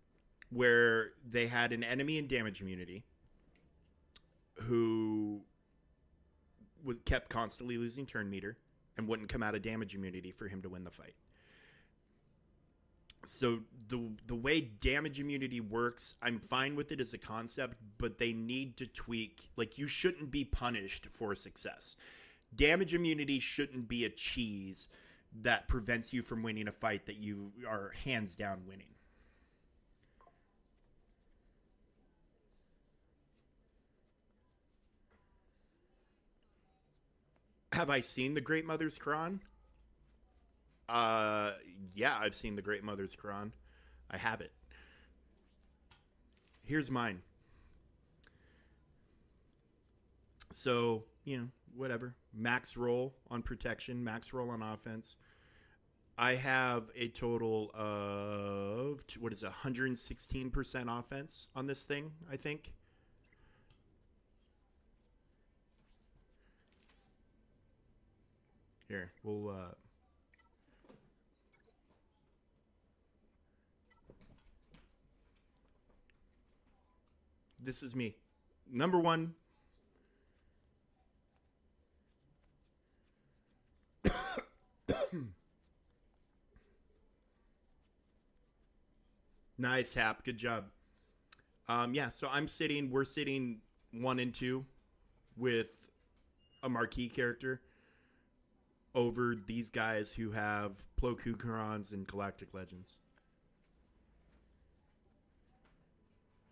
where they had an enemy in damage immunity who kept constantly losing turn meter and wouldn't come out of damage immunity for him to win the fight. So the way damage immunity works, I'm fine with it as a concept, but they need to tweak. Like, you shouldn't be punished for success. Damage immunity shouldn't be a cheese that prevents you from winning a fight that you are hands down winning. Have I seen the Great Mother's Quran? Yeah, I've seen the Great Mother's Quran. I have it. Here's mine. So, whatever. Max roll on protection, max roll on offense. I have a total of, 116% offense on this thing, I think. Here, we'll, this is me. Number one. Nice, Hap. Good job. Yeah, so we're sitting 1 and 2 with a marquee character over these guys who have Plo Koon Qurans and Galactic Legends.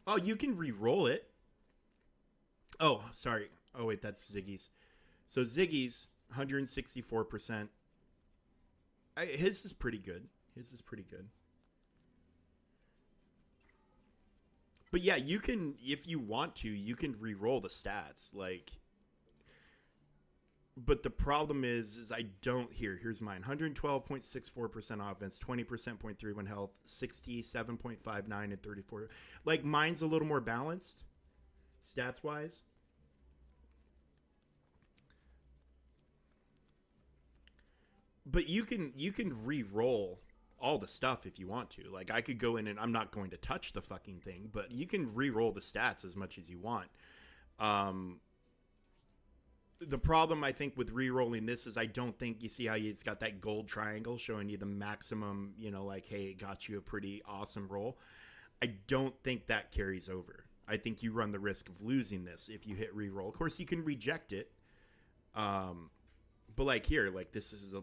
Oh, you can re-roll it. Oh, sorry. Oh, wait, that's Ziggy's. So Ziggy's 164%. His is pretty good. But yeah, you can, if you want to, you can re-roll the stats. Like, but the problem is I don't. Here's mine. 112.64% offense, 20.31 health, 67.59 and 34. Like, mine's a little more balanced, stats wise. But you can re-roll all the stuff if you want to. Like, I could go in and I'm not going to touch the fucking thing, but you can re-roll the stats as much as you want. The problem, I think, with re-rolling this is I don't think you see how it's got that gold triangle showing you the maximum, like, hey, it got you a pretty awesome roll. I don't think that carries over. I think you run the risk of losing this if you hit re-roll. Of course, you can reject it. But like here, like this is a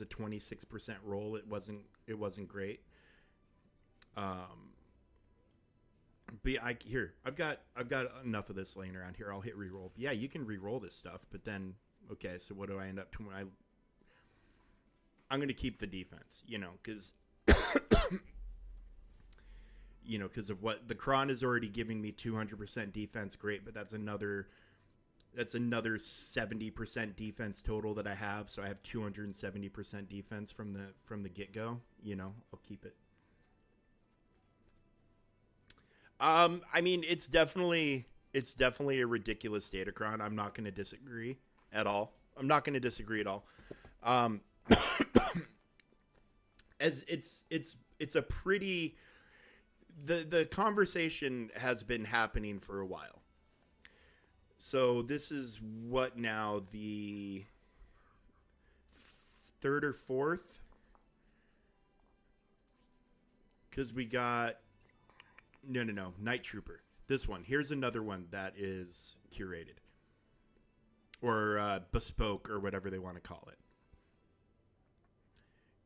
26% roll. It wasn't great. But I've got enough of this laying around here. I'll hit reroll. But yeah, you can reroll this stuff, but then okay, so what do I end up doing? I'm going to keep the defense, because because of what the Kron is already giving me 200% defense. Great, but that's another 70% defense total that I have. So I have 270% defense from the get go. I'll keep it. I mean, it's definitely a ridiculous datacron. I'm not going to disagree at all. As it's a pretty, the conversation has been happening for a while. So this is what now, the third or fourth? Because we got no, Night Trooper. This one. Here's another one that is curated or bespoke or whatever they want to call it.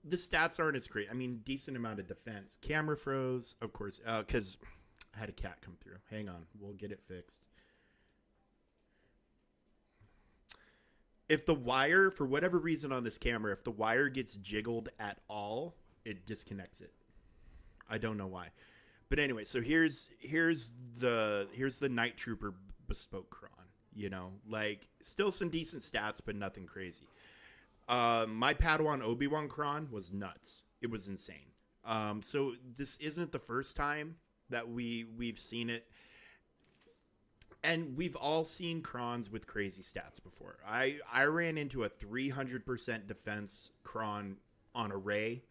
The stats aren't as great. I mean, decent amount of defense. Camera froze, of course, because I had a cat come through. Hang on, we'll get it fixed. If the wire, for whatever reason on this camera, if the wire gets jiggled at all, it disconnects it. I don't know why. But anyway, so here's the Night Trooper bespoke Kron. You know, like still some decent stats, but nothing crazy. My Padawan Obi-Wan Kron was nuts. It was insane. So this isn't the first time that we've seen it. And we've all seen Krons with crazy stats before. I ran into a 300% defense Kron on Array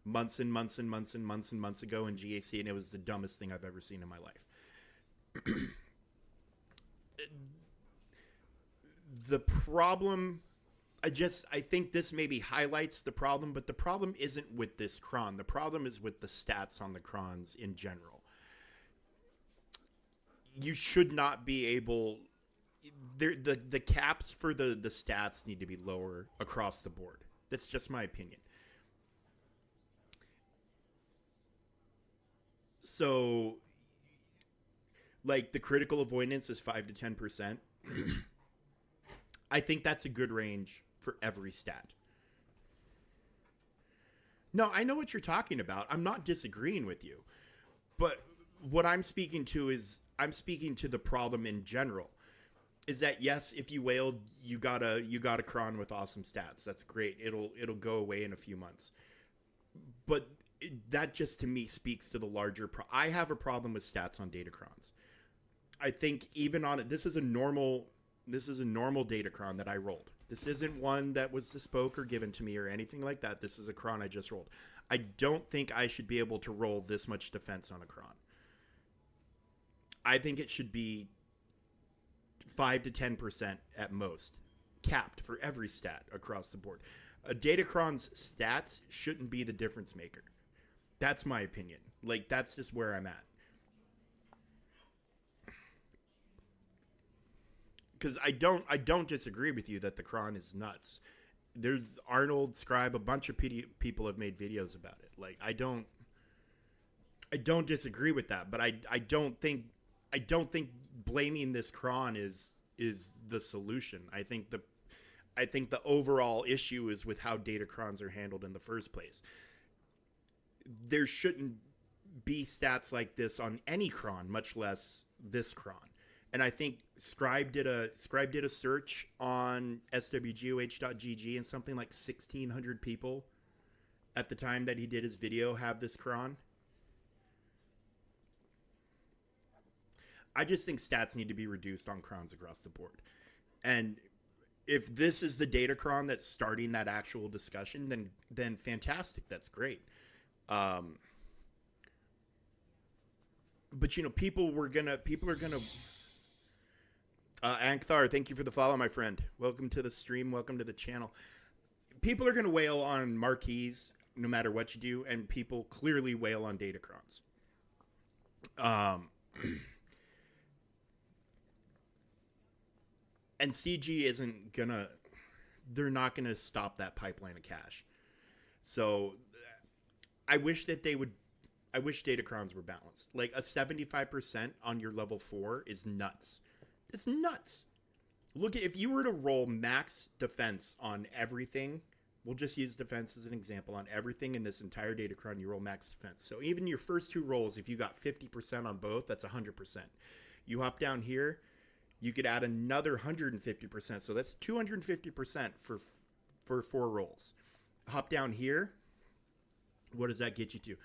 months and months and months and months and months ago in GAC, and it was the dumbest thing I've ever seen in my life. The problem, I think this maybe highlights the problem, but the problem isn't with this Kron. The problem is with the stats on the Krons in general. You should not be able, the caps for the stats need to be lower across the board. That's just my opinion. So, like, the critical avoidance is 5 to 10%. I think that's a good range for every stat. No, I know what you're talking about. I'm not disagreeing with you. But what I'm speaking to is, I'm speaking to the problem in general. Is that, yes, if you wailed, you got a Kron with awesome stats. That's great. It'll go away in a few months. But that just to me speaks to the larger I have a problem with stats on Datacrons. I think even on it, this is a normal Datacron that I rolled. This isn't one that was bespoke or given to me or anything like that. This is a Kron I just rolled. I don't think I should be able to roll this much defense on a Kron. I think it should be 5 to 10% at most, capped for every stat across the board. A Datacron's stats shouldn't be the difference maker. That's my opinion. Like, that's just where I'm at. Because I don't disagree with you that the Kron is nuts. There's Arnold, Scribe, a bunch of people have made videos about it. Like, I don't disagree with that, but I don't think blaming this Kron is the solution. I think the overall issue is with how Datacrons are handled in the first place. There shouldn't be stats like this on any Kron, much less this Kron. And I think Scribe did a search on swgoh.gg, and something like 1,600 people at the time that he did his video have this Kron. I just think stats need to be reduced on Krons across the board. And if this is the Datacron that's starting that actual discussion, then fantastic. That's great. But you know, people are gonna Ankthar, thank you for the follow, my friend. Welcome to the stream. Welcome to the channel. People are gonna wail on marquees no matter what you do, and people clearly wail on Datacrons. And CG isn't gonna, they're not gonna stop that pipeline of cash. So I wish Datacrons were balanced. Like, a 75% on your level 4 is nuts. It's nuts. Look, if you were to roll max defense on everything, we'll just use defense as an example, on everything in this entire Datacron, you roll max defense. So even your first two rolls, if you got 50% on both, that's 100%. You hop down here, you could add another 150%. So that's 250% for 4 rolls. Hop down here. What does that get you to?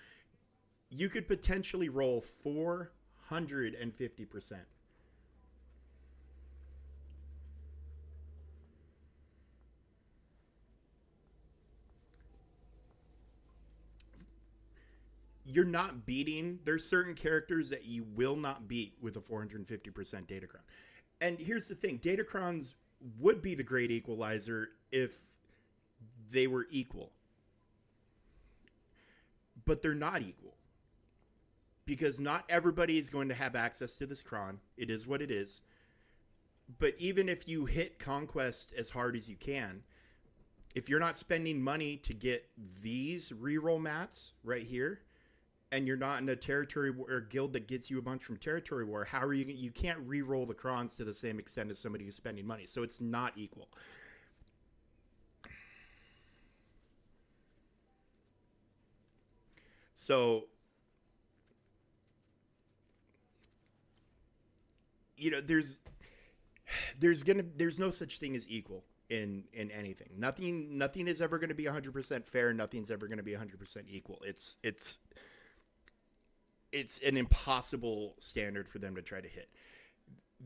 You could potentially roll 450%. You're not beating. There's certain characters that you will not beat with a 450% Datacron. And here's the thing: Datacrons would be the great equalizer if they were equal, but they're not equal because not everybody is going to have access to this cron. It is what it is. But even if you hit conquest as hard as you can, if you're not spending money to get these reroll mats right here, and you're not in a territory or guild that gets you a bunch from territory war, how are you can't re-roll the crons to the same extent as somebody who's spending money. So it's not equal. So, there's no such thing as equal in anything. Nothing is ever going to be 100% fair. Nothing's ever going to be 100% equal. It's an impossible standard for them to try to hit.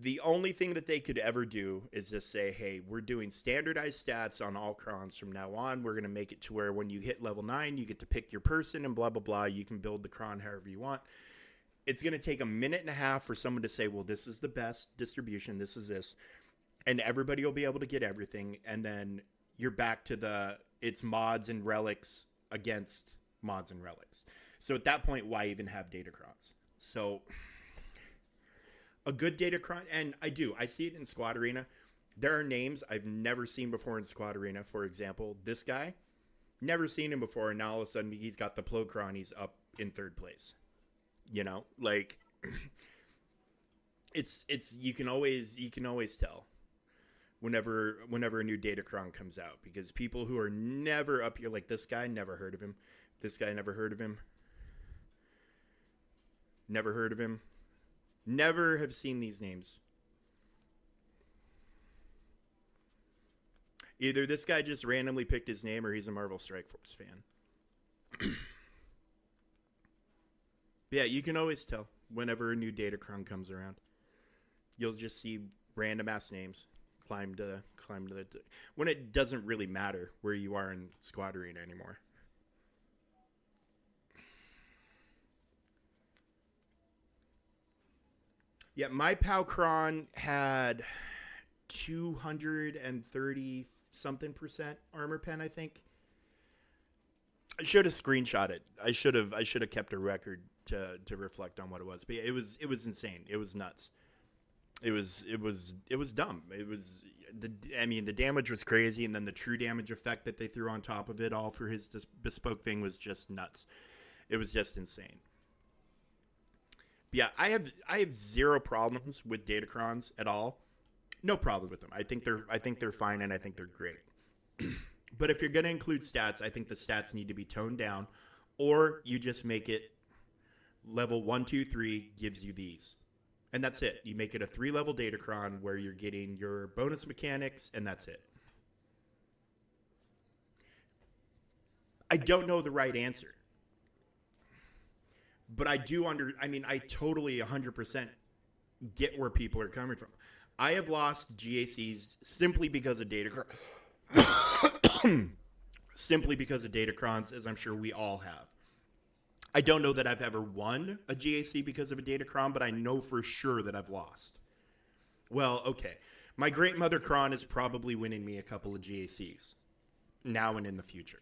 The only thing that they could ever do is just say, hey, we're doing standardized stats on all crons from now on. We're going to make it to where when you hit level 9, you get to pick your person and blah, blah, blah. You can build the cron however you want. It's going to take a minute and a half for someone to say, well, this is the best distribution. This is this. And everybody will be able to get everything. And then you're back to it's mods and relics against mods and relics. So at that point, why even have Datacrons? So a good Datacron, and I see it in Squad Arena. There are names I've never seen before in Squad Arena. For example, this guy, never seen him before, and now all of a sudden he's got the Plocron, he's up in 3rd place. Like it's you can always tell whenever a new Datacron comes out, because people who are never up here, like this guy, never heard of him. This guy, never heard of him. Never heard of him. Never have seen these names. Either this guy just randomly picked his name or he's a Marvel Strike Force fan. Yeah, you can always tell whenever a new Datacron comes around. You'll just see random ass names climb to the when it doesn't really matter where you are in Squad Arena anymore. Yeah, my Palcron had 230 something percent armor pen, I think. I should have screenshot it. I should have kept a record to reflect on what it was. But yeah, it was insane. It was nuts. It was dumb. The damage was crazy, and then the true damage effect that they threw on top of it all for his bespoke thing was just nuts. It was just insane. Yeah, I have zero problems with Datacrons at all. No problem with them. I think they're fine, and I think they're great. But if you're going to include stats, I think the stats need to be toned down, or you just make it level 1, 2, 3 gives you these, and that's it. You make it a 3-level Datacron where you're getting your bonus mechanics, and that's it. I don't know the right answer. But I totally 100% get where people are coming from. I have lost GACs simply because of Datacron. Simply because of Datacrons, as I'm sure we all have. I don't know that I've ever won a GAC because of a Datacron, but I know for sure that I've lost. Well, okay. My Great Mother Cron is probably winning me a couple of GACs now and in the future.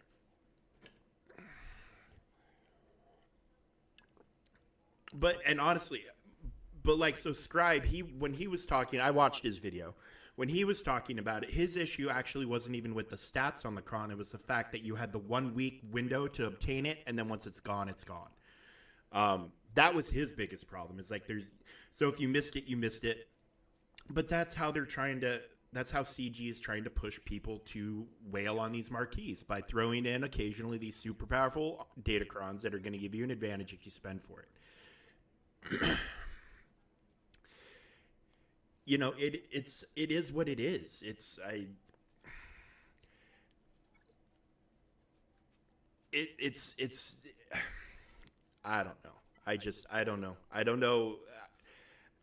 So Scribe, when he was talking, I watched his video. When he was talking about it, his issue actually wasn't even with the stats on the cron. It was the fact that you had the 1 week window to obtain it, and then once it's gone, it's gone. That was his biggest problem. Is like so if you missed it, you missed it. But that's how CG is trying to push people to wail on these marquees by throwing in occasionally these super powerful Datacrons that are going to give you an advantage if you spend for it. It is what it is. I don't know. I don't know.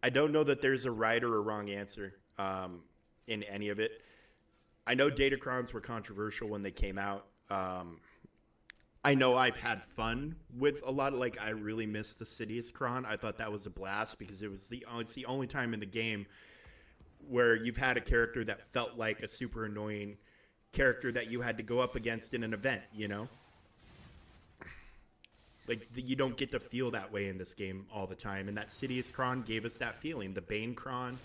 I don't know that there's a right or a wrong answer in any of it. I know Datacrons were controversial when they came out. I know I've had fun with a lot of, I really missed the Sidious Cron. I thought that was a blast because it's the only time in the game where you've had a character that felt like a super annoying character that you had to go up against in an event, you know? Like, you don't get to feel that way in this game all the time. And that Sidious Kron gave us that feeling. The Bane Kron,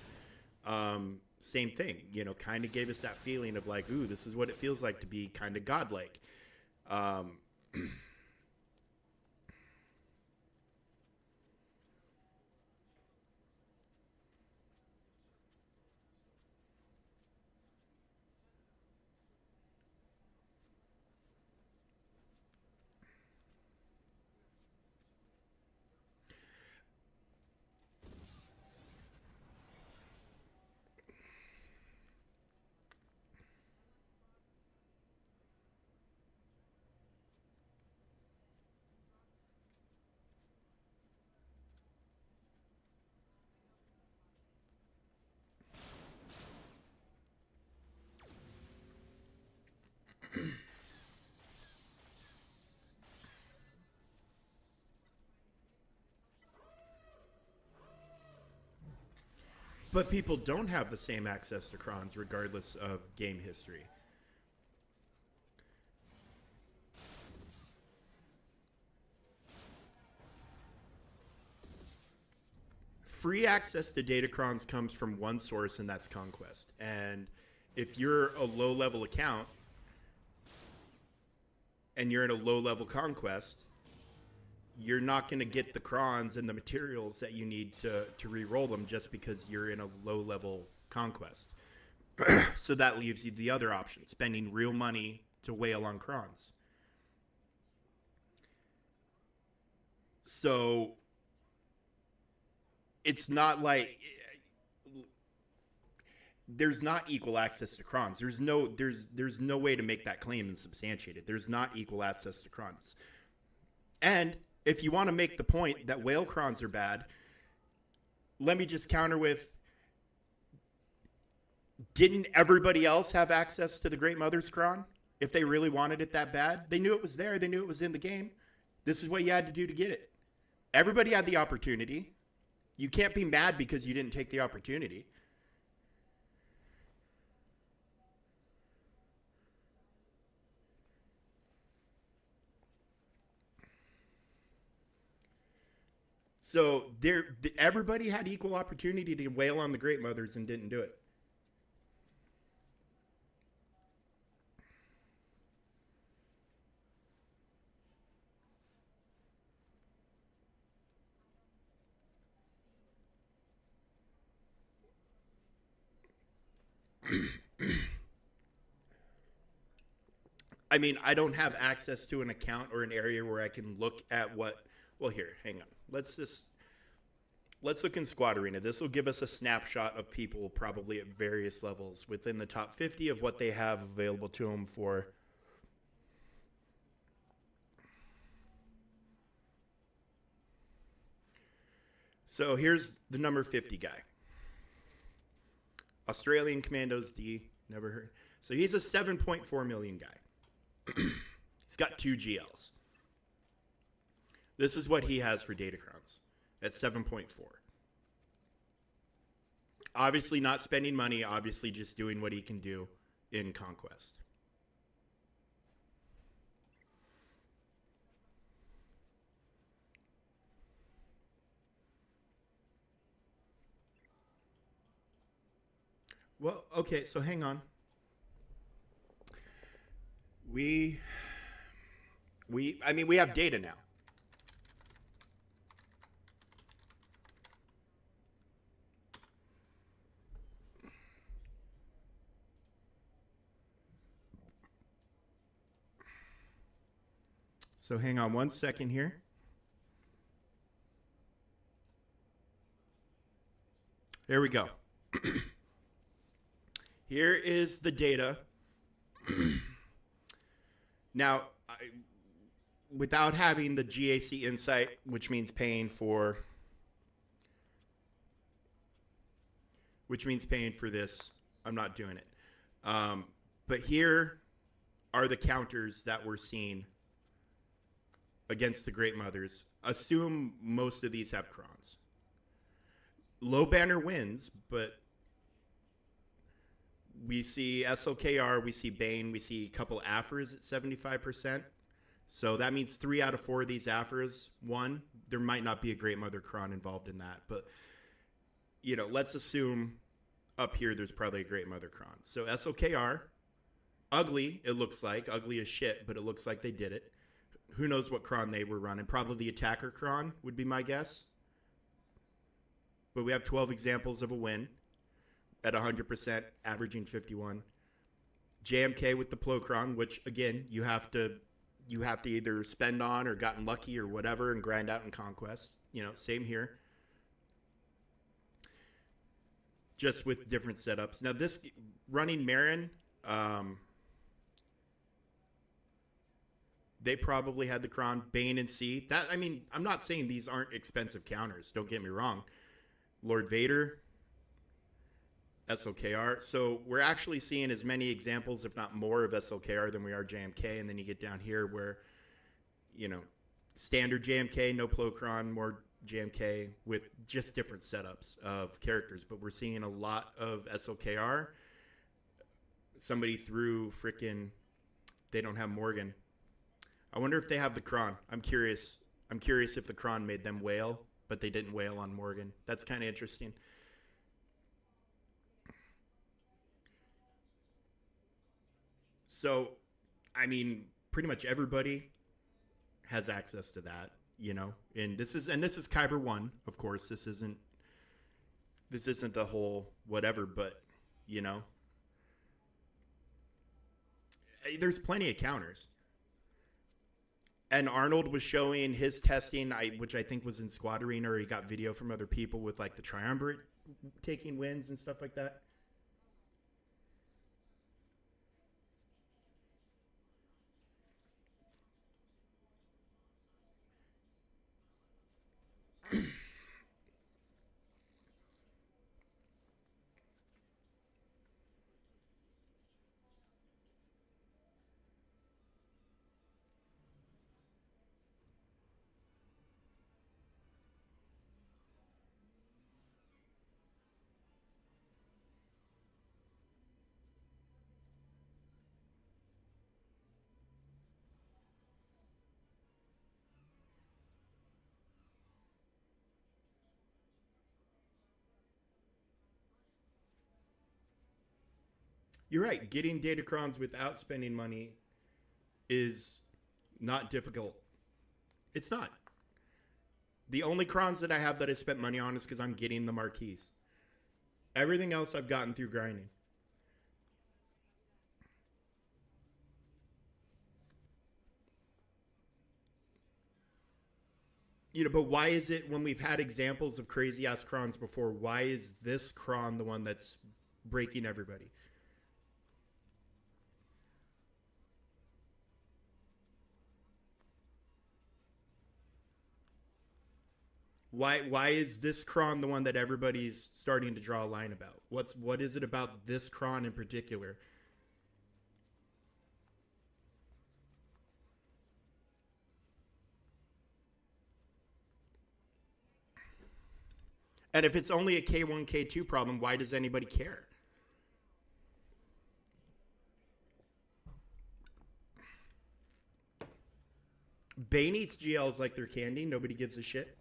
same thing, you know, kind of gave us that feeling of like, ooh, this is what it feels like to be kind of godlike. But people don't have the same access to crons regardless of game history. Free access to datacrons comes from one source, and that's Conquest. And if you're a low-level account and you're in a low-level Conquest, you're not going to get the crons and the materials that you need to re-roll them just because you're in a low-level Conquest. So that leaves you the other option, spending real money to whale on crons. So it's not like there's not equal access to crons. There's no way to make that claim and substantiate it. There's not equal access to crons. And if you want to make the point that whale crons are bad, let me just counter with, didn't everybody else have access to the Great Mother's Cron? If they really wanted it that bad, they knew it was there. They knew it was in the game. This is what you had to do to get it. Everybody had the opportunity. You can't be mad because you didn't take the opportunity. So everybody had equal opportunity to wail on the Great Mothers and didn't do it. I mean, I don't have access to an account or an area where I can look at what. Well, here, hang on. Let's look in Squad Arena. This will give us a snapshot of people probably at various levels within the top 50 of what they have available to them for. So here's the number 50 guy. Australian Commandos D, never heard. So he's a 7.4 million guy. He's got 2 GLs. This is what he has for datacrons at 7.4. Obviously not spending money, obviously just doing what he can do in Conquest. Well, okay, so hang on. We have data now. So hang on one second here. There we go. Here is the data. Now, without having the GAC insight, which means paying for this, I'm not doing it. But here are the counters that we're seeing against the Great Mothers. Assume most of these have crons. Low banner wins, but We see SLKR, we see Bane, we see a couple Afers at 75%. So that means 3 out of 4 of these Afers won. There might not be a Great Mother Kron involved in that, but let's assume up here there's probably a Great Mother Kron. So SLKR, ugly, it looks like, ugly as shit, but it looks like they did it. Who knows what Kron they were running? Probably the Attacker Kron would be my guess. But we have 12 examples of a win at 100%, averaging 51. JMK with the Plokron, which again you have to either spend on or gotten lucky or whatever and grind out in Conquest. Same here. Just with different setups. Now this running Marin, they probably had the Kron, Bane and C. I'm not saying these aren't expensive counters. Don't get me wrong. Lord Vader, SLKR. So we're actually seeing as many examples, if not more, of SLKR than we are JMK. And then you get down here where, standard JMK, no Plokron, more JMK with just different setups of characters. But we're seeing a lot of SLKR. Somebody threw they don't have Morgan. I wonder if they have the Kron. I'm curious if the Kron made them wail, but they didn't wail on Morgan. That's kind of interesting. So, pretty much everybody has access to that, And this is Kyber 1, of course. This isn't the whole whatever, but there's plenty of counters. And Arnold was showing his testing, which I think was in Squad Arena, or he got video from other people with like the Triumvirate taking wins and stuff like that. You're right. Getting Datacrons without spending money is not difficult. It's not. The only crons that I have that I spent money on is because I'm getting the marquees. Everything else I've gotten through grinding. But why is it when we've had examples of crazy ass crons before, why is this cron the one that's breaking everybody? Why is this cron the one that everybody's starting to draw a line about? What is it about this cron in particular? And if it's only a K1, K2 problem, why does anybody care? Bane eats GLs like they're candy. Nobody gives a shit.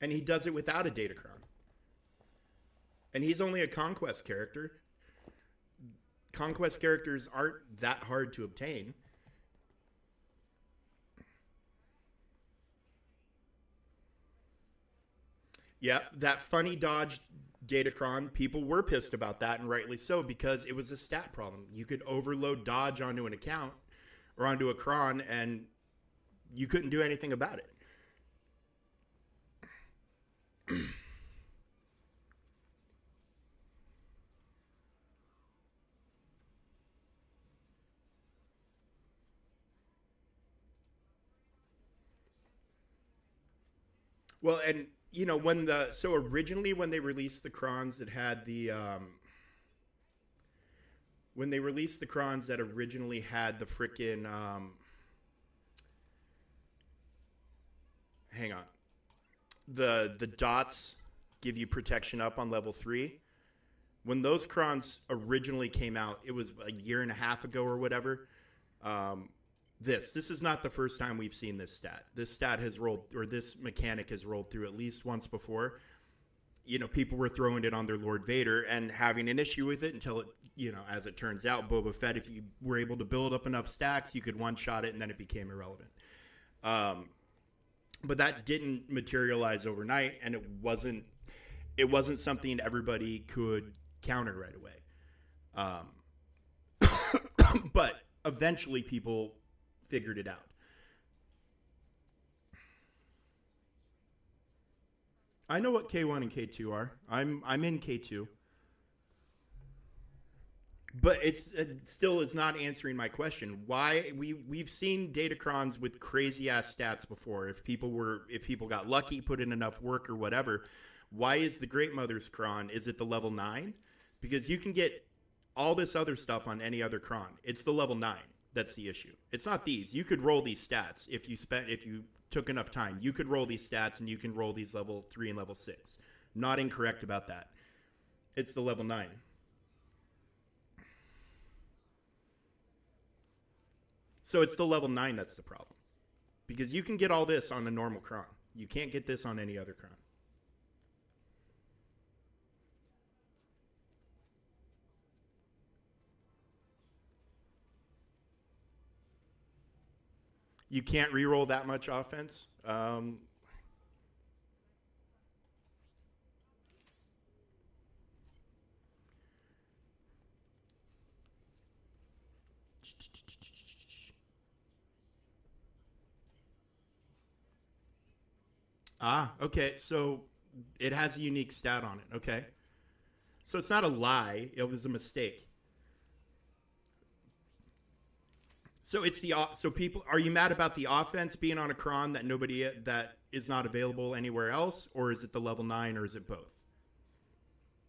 And he does it without a Datacron. And he's only a Conquest character. Conquest characters aren't that hard to obtain. Yeah, that funny dodge Datacron, people were pissed about that, and rightly so, because it was a stat problem. You could overload dodge onto an account or onto a cron, and you couldn't do anything about it. Well, and originally when they released the crons that had the when they released the crons that originally had the frickin' hang on, the dots give you protection up on level 3. When those crons originally came out, it was a year and a half ago or whatever. Um, this is not the first time we've seen this stat. This stat has rolled, or this mechanic has rolled through at least once before. You know, people were throwing it on their Lord Vader and having an issue with it until it, you know, as it turns out, Boba Fett, if you were able to build up enough stacks, you could one-shot it and then it became irrelevant. But that didn't materialize overnight, and it wasn't something everybody could counter right away. But eventually people figured it out. I know what K1 and K2 are. I'm in K2. But it still is not answering my question. Why we've seen datacrons with crazy ass stats before. If people got lucky, put in enough work or whatever, why is the Great Mother's cron? Is it the level 9? Because you can get all this other stuff on any other cron. It's the level 9 that's the issue. It's not these. You could roll these stats if you took enough time. You could roll these stats and you can roll these level 3 and level 6. Not incorrect about that. It's the level 9. So it's the level 9 that's the problem. Because you can get all this on a normal cron. You can't get this on any other cron. You can't reroll that much offense. Okay. So it has a unique stat on it. Okay. So it's not a lie. It was a mistake. So it's so people, are you mad about the offense being on a cron that is not available anywhere else, or is it the level 9, or is it both?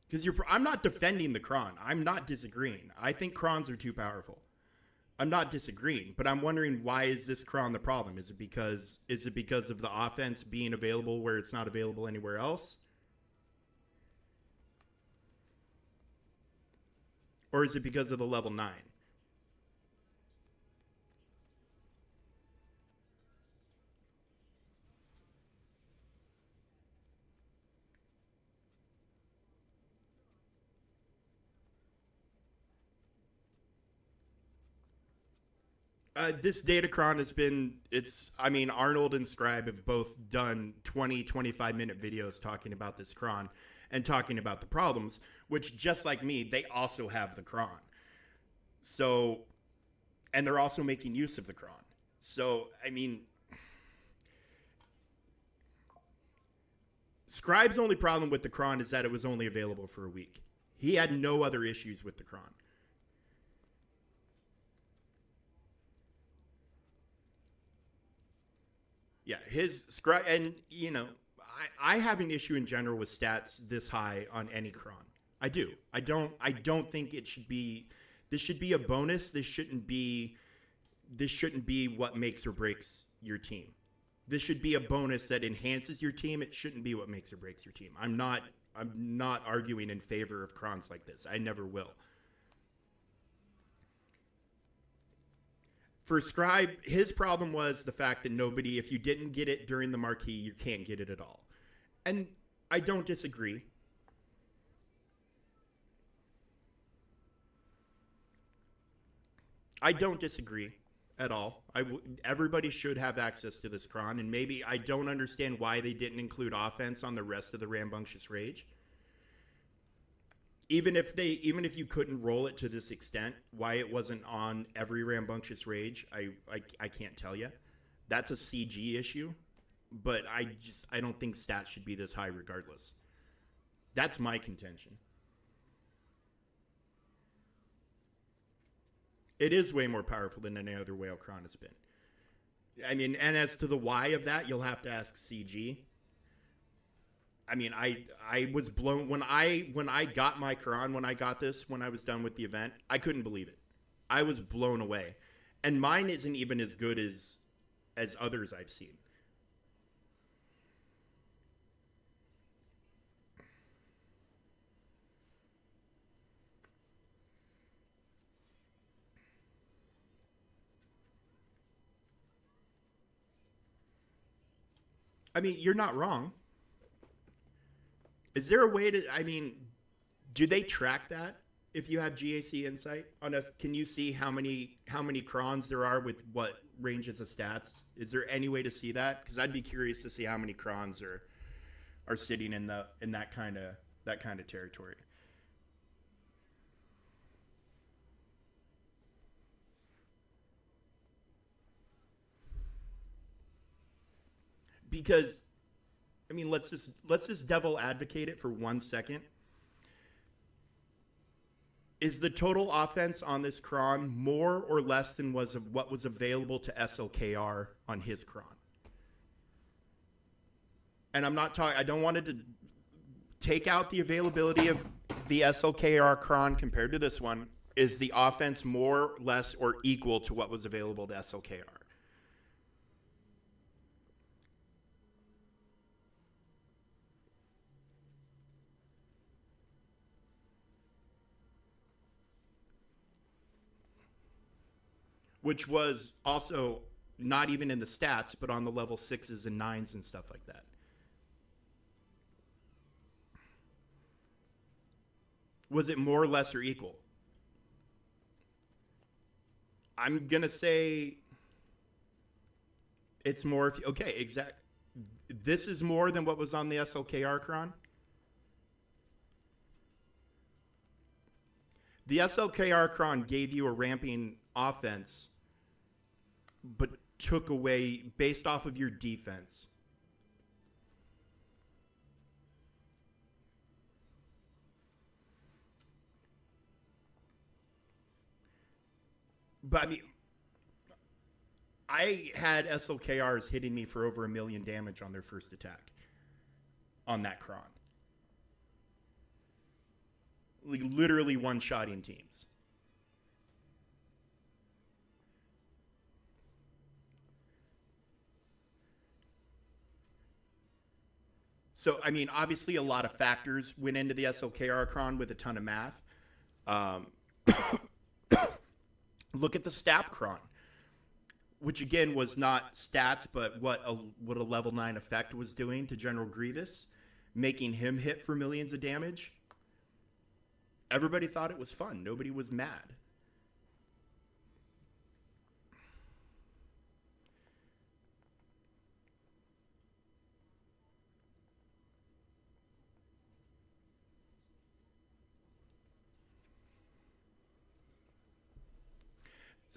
Because I'm not defending the cron. I'm not disagreeing. I think crons are too powerful. I'm not disagreeing, but I'm wondering, why is this cron the problem? Is it because of the offense being available where it's not available anywhere else? Or is it because of the level 9? This Datacron has been, Arnold and Scribe have both done 20, 25-minute videos talking about this cron and talking about the problems, which, just like me, they also have the cron. So, and they're also making use of the cron. So, Scribe's only problem with the cron is that it was only available for a week. He had no other issues with the cron. Yeah, his Scribe, and I have an issue in general with stats this high on any cron. I do. I don't think it should be. This should be a bonus. This shouldn't be. This shouldn't be what makes or breaks your team. This should be a bonus that enhances your team. It shouldn't be what makes or breaks your team. I'm not arguing in favor of crons like this. I never will. For Scribe, his problem was the fact that if you didn't get it during the marquee, you can't get it at all. And I don't disagree. I don't disagree at all. Everybody should have access to this cron, and maybe I don't understand why they didn't include offense on the rest of the Rambunctious Rage. Even if you couldn't roll it to this extent, why it wasn't on every Rambunctious Rage, I can't tell you. That's a CG issue, but I don't think stats should be this high regardless. That's my contention. It is way more powerful than any other whale cron has been. And as to the why of that, you'll have to ask CG. I was blown when I got my cron, when I got this, when I was done with the event. I couldn't believe it. I was blown away, and mine isn't even as good as others I've seen. I mean, you're not wrong. Is there a way to? I mean, do they track that? If you have GAC insight on us, can you see how many crons there are with what ranges of stats? Is there any way to see that? Because I'd be curious to see how many crons are sitting in that kind of territory. Because I mean, let's just devil advocate it for 1 second. Is the total offense on this cron more or less than was what was available to SLKR on his cron? And I'm not talking. I don't want to take out the availability of the SLKR cron compared to this one. Is the offense more, less, or equal to what was available to SLKR? Which was also not even in the stats, but on the level sixes and nines and stuff like that. Was it more, less, or equal? I'm gonna say it's more. If okay, exact. This is more than what was on the SLKR cron. The SLKR cron gave you a ramping offense, but took away based off of your defense. But I mean, I had SLKRs hitting me for over 1,000,000 damage on their first attack on that cron. Like literally one-shotting teams. So, I mean, obviously a lot of factors went into the SLKR cron with a ton of math. Um, look at the stat cron, which again was not stats, but what a level 9 effect was doing to General Grievous, making him hit for millions of damage. Everybody thought it was fun. Nobody was mad.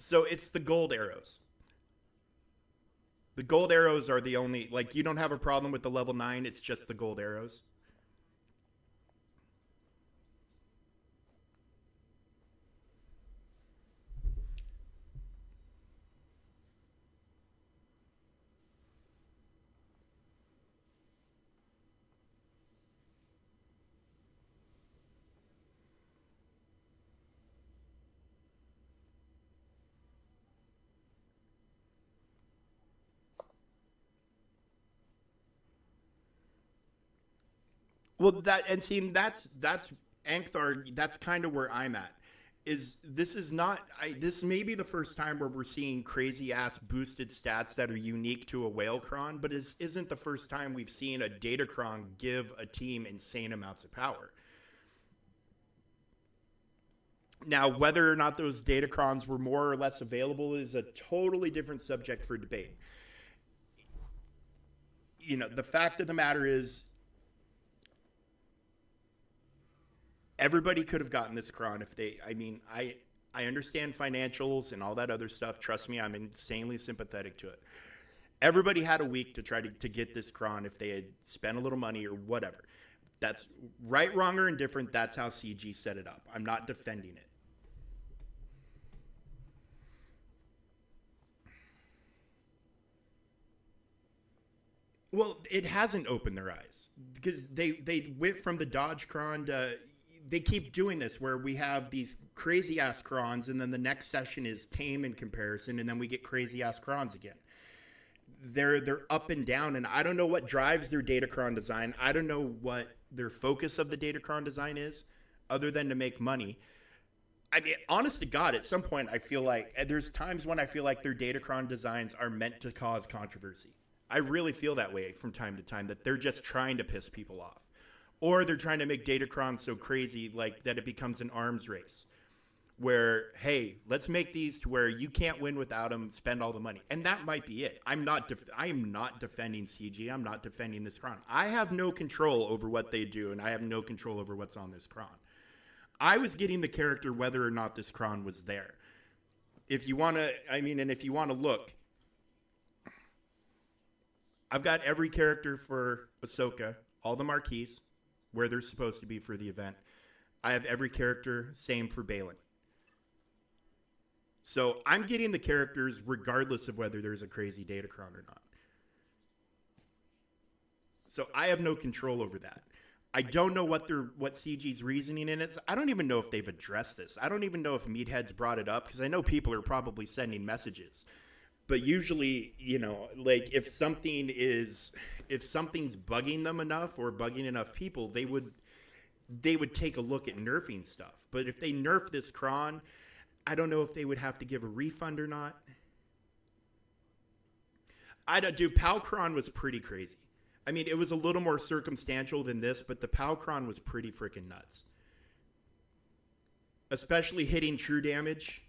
So it's the gold arrows. The gold arrows are the only, like, you don't have a problem with the level 9, it's just the gold arrows. Well, that's Anthar. That's kind of where I'm at. Is this is not this may be the first time where we're seeing crazy ass boosted stats that are unique to a whale cron, but it isn't the first time we've seen a datacron give a team insane amounts of power. Now, whether or not those datacrons were more or less available is a totally different subject for debate. The fact of the matter is everybody could have gotten this cron if they. I mean, I understand financials and all that other stuff. Trust me, I'm insanely sympathetic to it. Everybody had a week to try to get this cron if they had spent a little money or whatever. That's right, wrong, or indifferent. That's how CG set it up. I'm not defending it. Well, it hasn't opened their eyes because they went from the Dodge cron to they keep doing this where we have these crazy ass crons and then the next session is tame in comparison and then we get crazy ass crons again. They're up and down and I don't know what drives their datacron design. I don't know what their focus of the datacron design is other than to make money. I mean, honest to God, at some point I feel like there's times when I feel like their datacron designs are meant to cause controversy. I really feel that way from time to time, that they're just trying to piss people off. Or they're trying to make Datacron so crazy like that it becomes an arms race where, hey, let's make these to where you can't win without them, spend all the money. And that might be it. I am not defending CG. I'm not defending this Kron. I have no control over what they do, and I have no control over what's on this Kron. I was getting the character whether or not this Kron was there. If you want to, and if you want to look, I've got every character for Ahsoka, all the marquees, where they're supposed to be for the event. I have every character, same for Baylan. So I'm getting the characters regardless of whether there's a crazy Datacron or not. So I have no control over that. I don't know what CG's reasoning in it. I don't even know if they've addressed this. I don't even know if Meathead's brought it up, because I know people are probably sending messages. But usually, like if something's bugging them enough or bugging enough people, they would take a look at nerfing stuff. But if they nerf this Kron, I don't know if they would have to give a refund or not. Pal Kron was pretty crazy. I mean, it was a little more circumstantial than this, but the Pal Kron was pretty freaking nuts. Especially hitting true damage.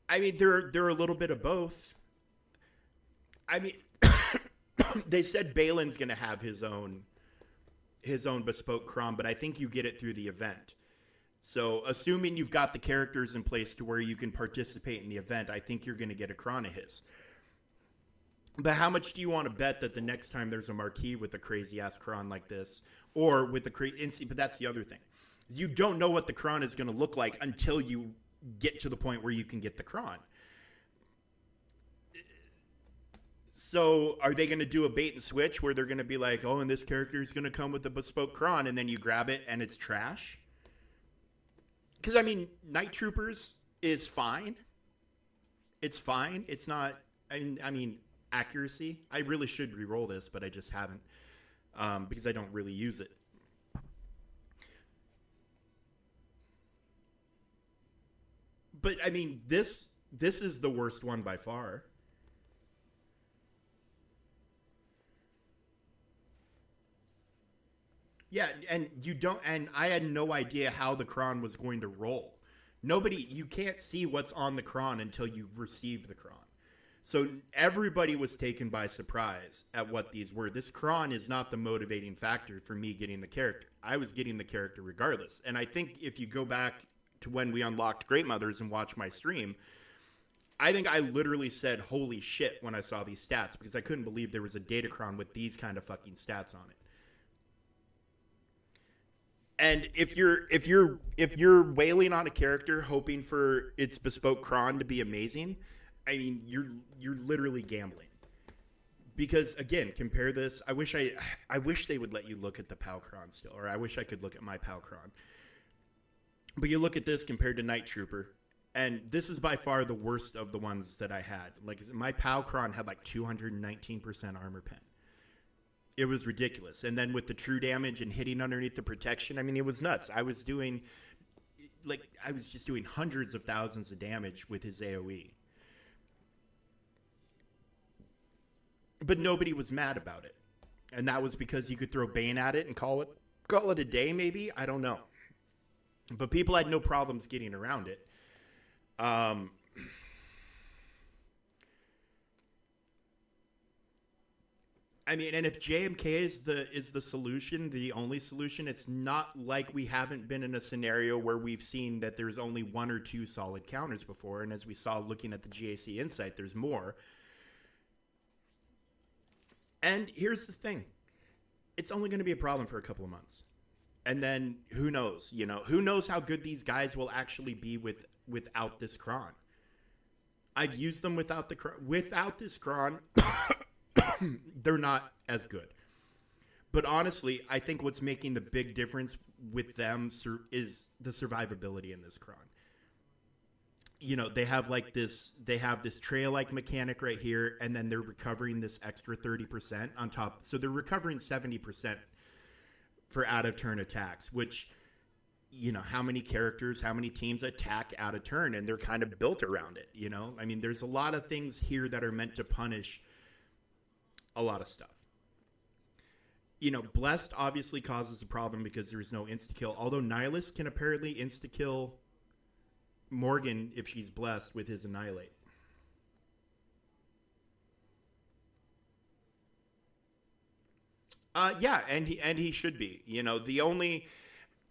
I mean, they're a little bit of both. I mean, they said Baylan's going to have his own bespoke Kron, but I think you get it through the event. So, assuming you've got the characters in place to where you can participate in the event, I think you're going to get a Kron of his. But how much do you want to bet that the next time there's a marquee with a crazy-ass Kron like this, or with the crazy... But that's the other thing. Is you don't know what the Kron is going to look like until you get to the point where you can get the Kron. So are they going to do a bait and switch where they're going to be like, oh, and this character is going to come with a bespoke Kron, and then you grab it and it's trash? Because, I mean, Night Troopers is fine. It's fine. It's not, I mean, accuracy. I really should re-roll this, but I just haven't because I don't really use it. But, I mean, this is the worst one by far. Yeah, and I had no idea how the Kron was going to roll. You can't see what's on the Kron until you receive the Kron. So everybody was taken by surprise at what these were. This Kron is not the motivating factor for me getting the character. I was getting the character regardless. And I think if you go back to when we unlocked Great Mothers and watch my stream, I think I literally said, holy shit, when I saw these stats, because I couldn't believe there was a Datacron with these kind of fucking stats on it. And if you're wailing on a character hoping for its bespoke Kron to be amazing, I mean you're literally gambling. Because again, compare this. I wish they would let you look at the Pal Kron still, or I wish I could look at my Pal Kron. But you look at this compared to Night Trooper, and this is by far the worst of the ones that I had. Like my Pal Kron had like 219% armor pen. It was ridiculous. And then with the true damage and hitting underneath the protection, I mean, it was nuts. I was just doing hundreds of thousands of damage with his AoE. But nobody was mad about it. And that was because you could throw Bane at it and call it a day, maybe? I don't know. But people had no problems getting around it. I mean, and if JMK is the solution, the only solution, it's not like we haven't been in a scenario where we've seen that there's only one or two solid counters before, and as we saw looking at the GAC Insight, there's more. And here's the thing. It's only going to be a problem for a couple of months. And then who knows, who knows how good these guys will actually be without this Kron. I've used them without this Kron. They're not as good. But honestly, I think what's making the big difference with them is the survivability in this Kron. They have this trail-like mechanic right here, and then they're recovering this extra 30% on top. So they're recovering 70% for out-of-turn attacks, which, how many characters, how many teams attack out of turn, and they're kind of built around it. I mean, there's a lot of things here that are meant to punish a lot of stuff. Blessed obviously causes a problem because there is no insta-kill, although Nihilus can apparently insta-kill Morgan if she's blessed with his Annihilate. Yeah, and he should be.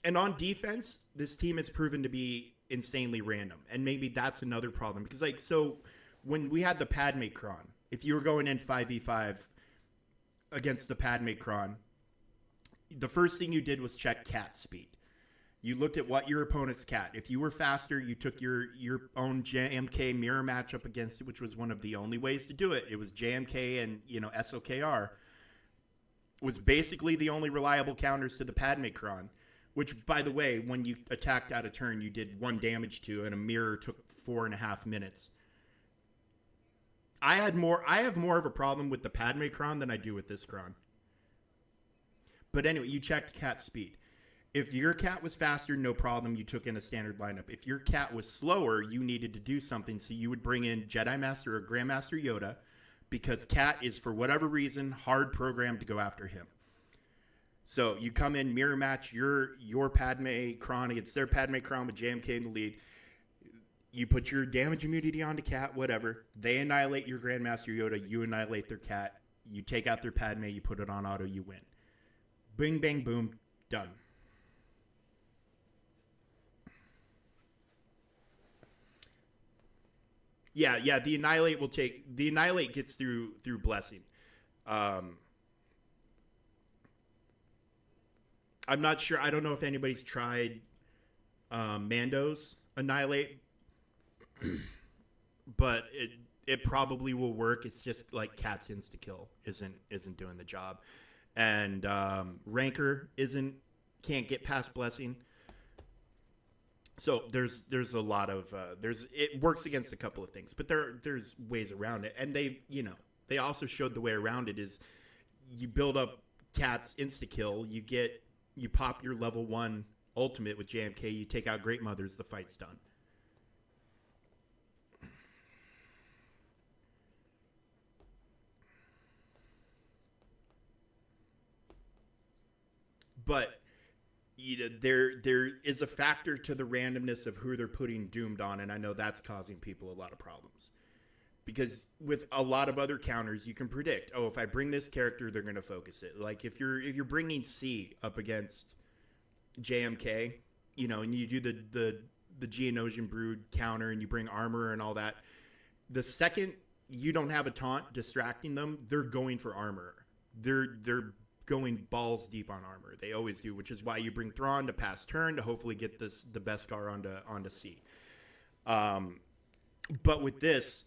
And on defense, this team has proven to be insanely random, and maybe that's another problem because so when we had the Padme Kron, if you were going in 5v5 against the Padme Kron, the first thing you did was check cat speed. You looked at what your opponent's cat. If you were faster, you took your own JMK mirror matchup against it, which was one of the only ways to do it. It was JMK and SOKR was basically the only reliable counters to the Padme Kron, which, by the way, when you attacked out of turn, you did 1 damage to, and a mirror took 4.5 minutes. I have more of a problem with the Padme Kron than I do with this Kron. But anyway, you checked cat speed. If your cat was faster, no problem. You took in a standard lineup. If your cat was slower, you needed to do something. So you would bring in Jedi Master or Grandmaster Yoda, because cat is, for whatever reason, hard programmed to go after him. So you come in, mirror match your Padme Kron against their Padme Kron with JMK in the lead. You put your damage immunity onto cat, whatever. They annihilate your Grandmaster Yoda. You annihilate their cat. You take out their Padme. You put it on auto. You win. Bing, bang, boom. Done. Yeah. The Annihilate gets through Blessing. I'm not sure. I don't know if anybody's tried Mando's Annihilate, but it probably will work. It's just like Cat's insta kill isn't doing the job, and Rancor can't get past Blessing. So there's a lot of it works against a couple of things, but there's ways around it, and they also showed the way around it is you build up Cat's insta kill, you pop your level 1 ultimate with JMK, you take out Great Mothers, the fight's done. But there is a factor to the randomness of who they're putting Doomed on, and I know that's causing people a lot of problems. Because with a lot of other counters, you can predict, if I bring this character, they're going to focus it. Like if you're bringing C up against JMK, and you do the Geonosian Brood counter, and you bring armor and all that, the second you don't have a taunt distracting them, they're going for armor. They're going balls deep on armor. They always do, which is why you bring Thrawn to pass turn to hopefully get the Beskar onto C. But with this,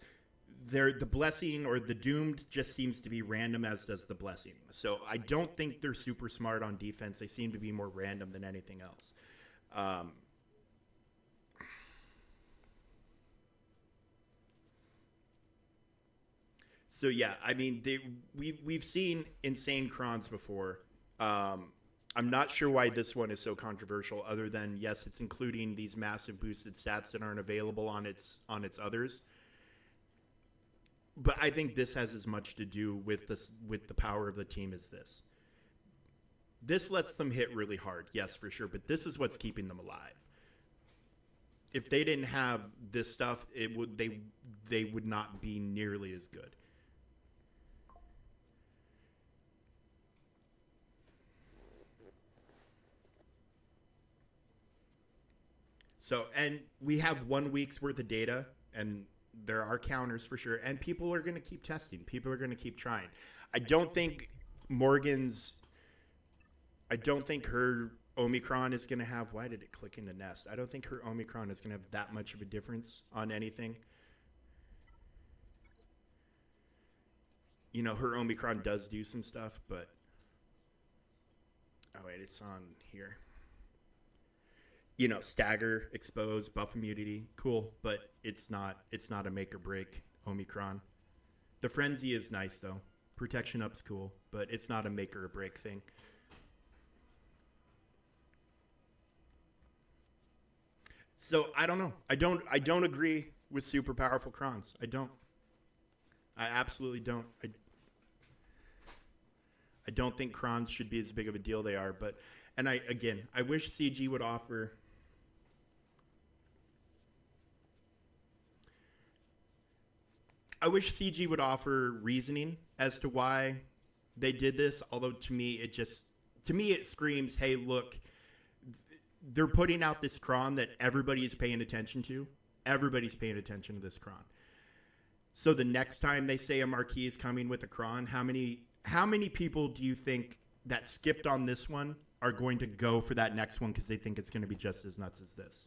the Blessing or the Doomed just seems to be random, as does the Blessing. So I don't think they're super smart on defense. They seem to be more random than anything else. So yeah, I mean, we've seen insane Krons before. I'm not sure why this one is so controversial, other than yes, it's including these massive boosted stats that aren't available on its others. But I think this has as much to do with the power of the team as this. This lets them hit really hard, yes, for sure. But this is what's keeping them alive. If they didn't have this stuff, they would not be nearly as good. So, and we have 1 week's worth of data, and there are counters for sure, and people are going to keep testing. People are going to keep trying. I don't think her Omicron is going to have, why did it click into Nest? I don't think her Omicron is going to have that much of a difference on anything. Her Omicron does do some stuff, but, oh wait, it's on here. Stagger, expose, buff immunity, cool, but it's not a make or break Omicron. The frenzy is nice though. Protection up's cool, but it's not a make or break thing. So I don't know. I don't agree with super powerful crons. I don't. I absolutely don't. I don't think crons should be as big of a deal they are, but and I wish CG would offer. I wish CG would offer reasoning as to why they did this. Although to me it screams, "Hey, look, they're putting out this cron that everybody is paying attention to. Everybody's paying attention to this cron. So the next time they say a marquee is coming with a cron, how many people do you think that skipped on this one are going to go for that next one because they think it's going to be just as nuts as this?"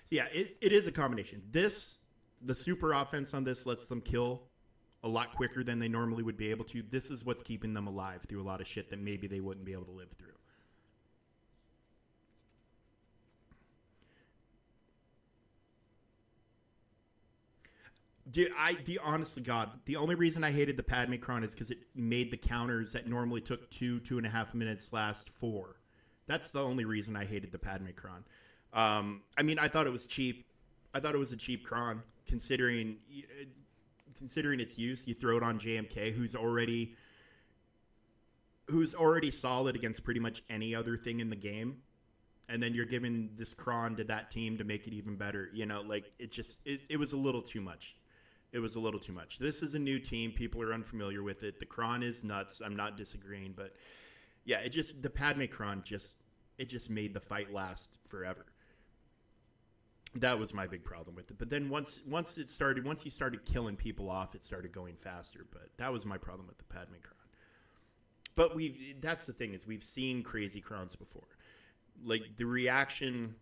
So yeah, it is a combination. The super offense on this lets them kill a lot quicker than they normally would be able to. This is what's keeping them alive through a lot of shit that maybe they wouldn't be able to live through. Dude, the honestly God, the only reason I hated the Padme Cron is because it made the counters that normally took 2.5 minutes last 4. That's the only reason I hated the Padme Cron. I mean, I thought it was cheap. I thought it was a cheap cron considering its use. You throw it on JMK, who's already solid against pretty much any other thing in the game, and then you're giving this cron to that team to make it even better. Like it was a little too much. It was a little too much. This is a new team. People are unfamiliar with it. The cron is nuts. I'm not disagreeing, but yeah, the Padme cron it just made the fight last forever. That was my big problem with it. But then once you started killing people off, it started going faster. But that was my problem with the Padme cron. But that's the thing, is we've seen crazy crons before. Like the reaction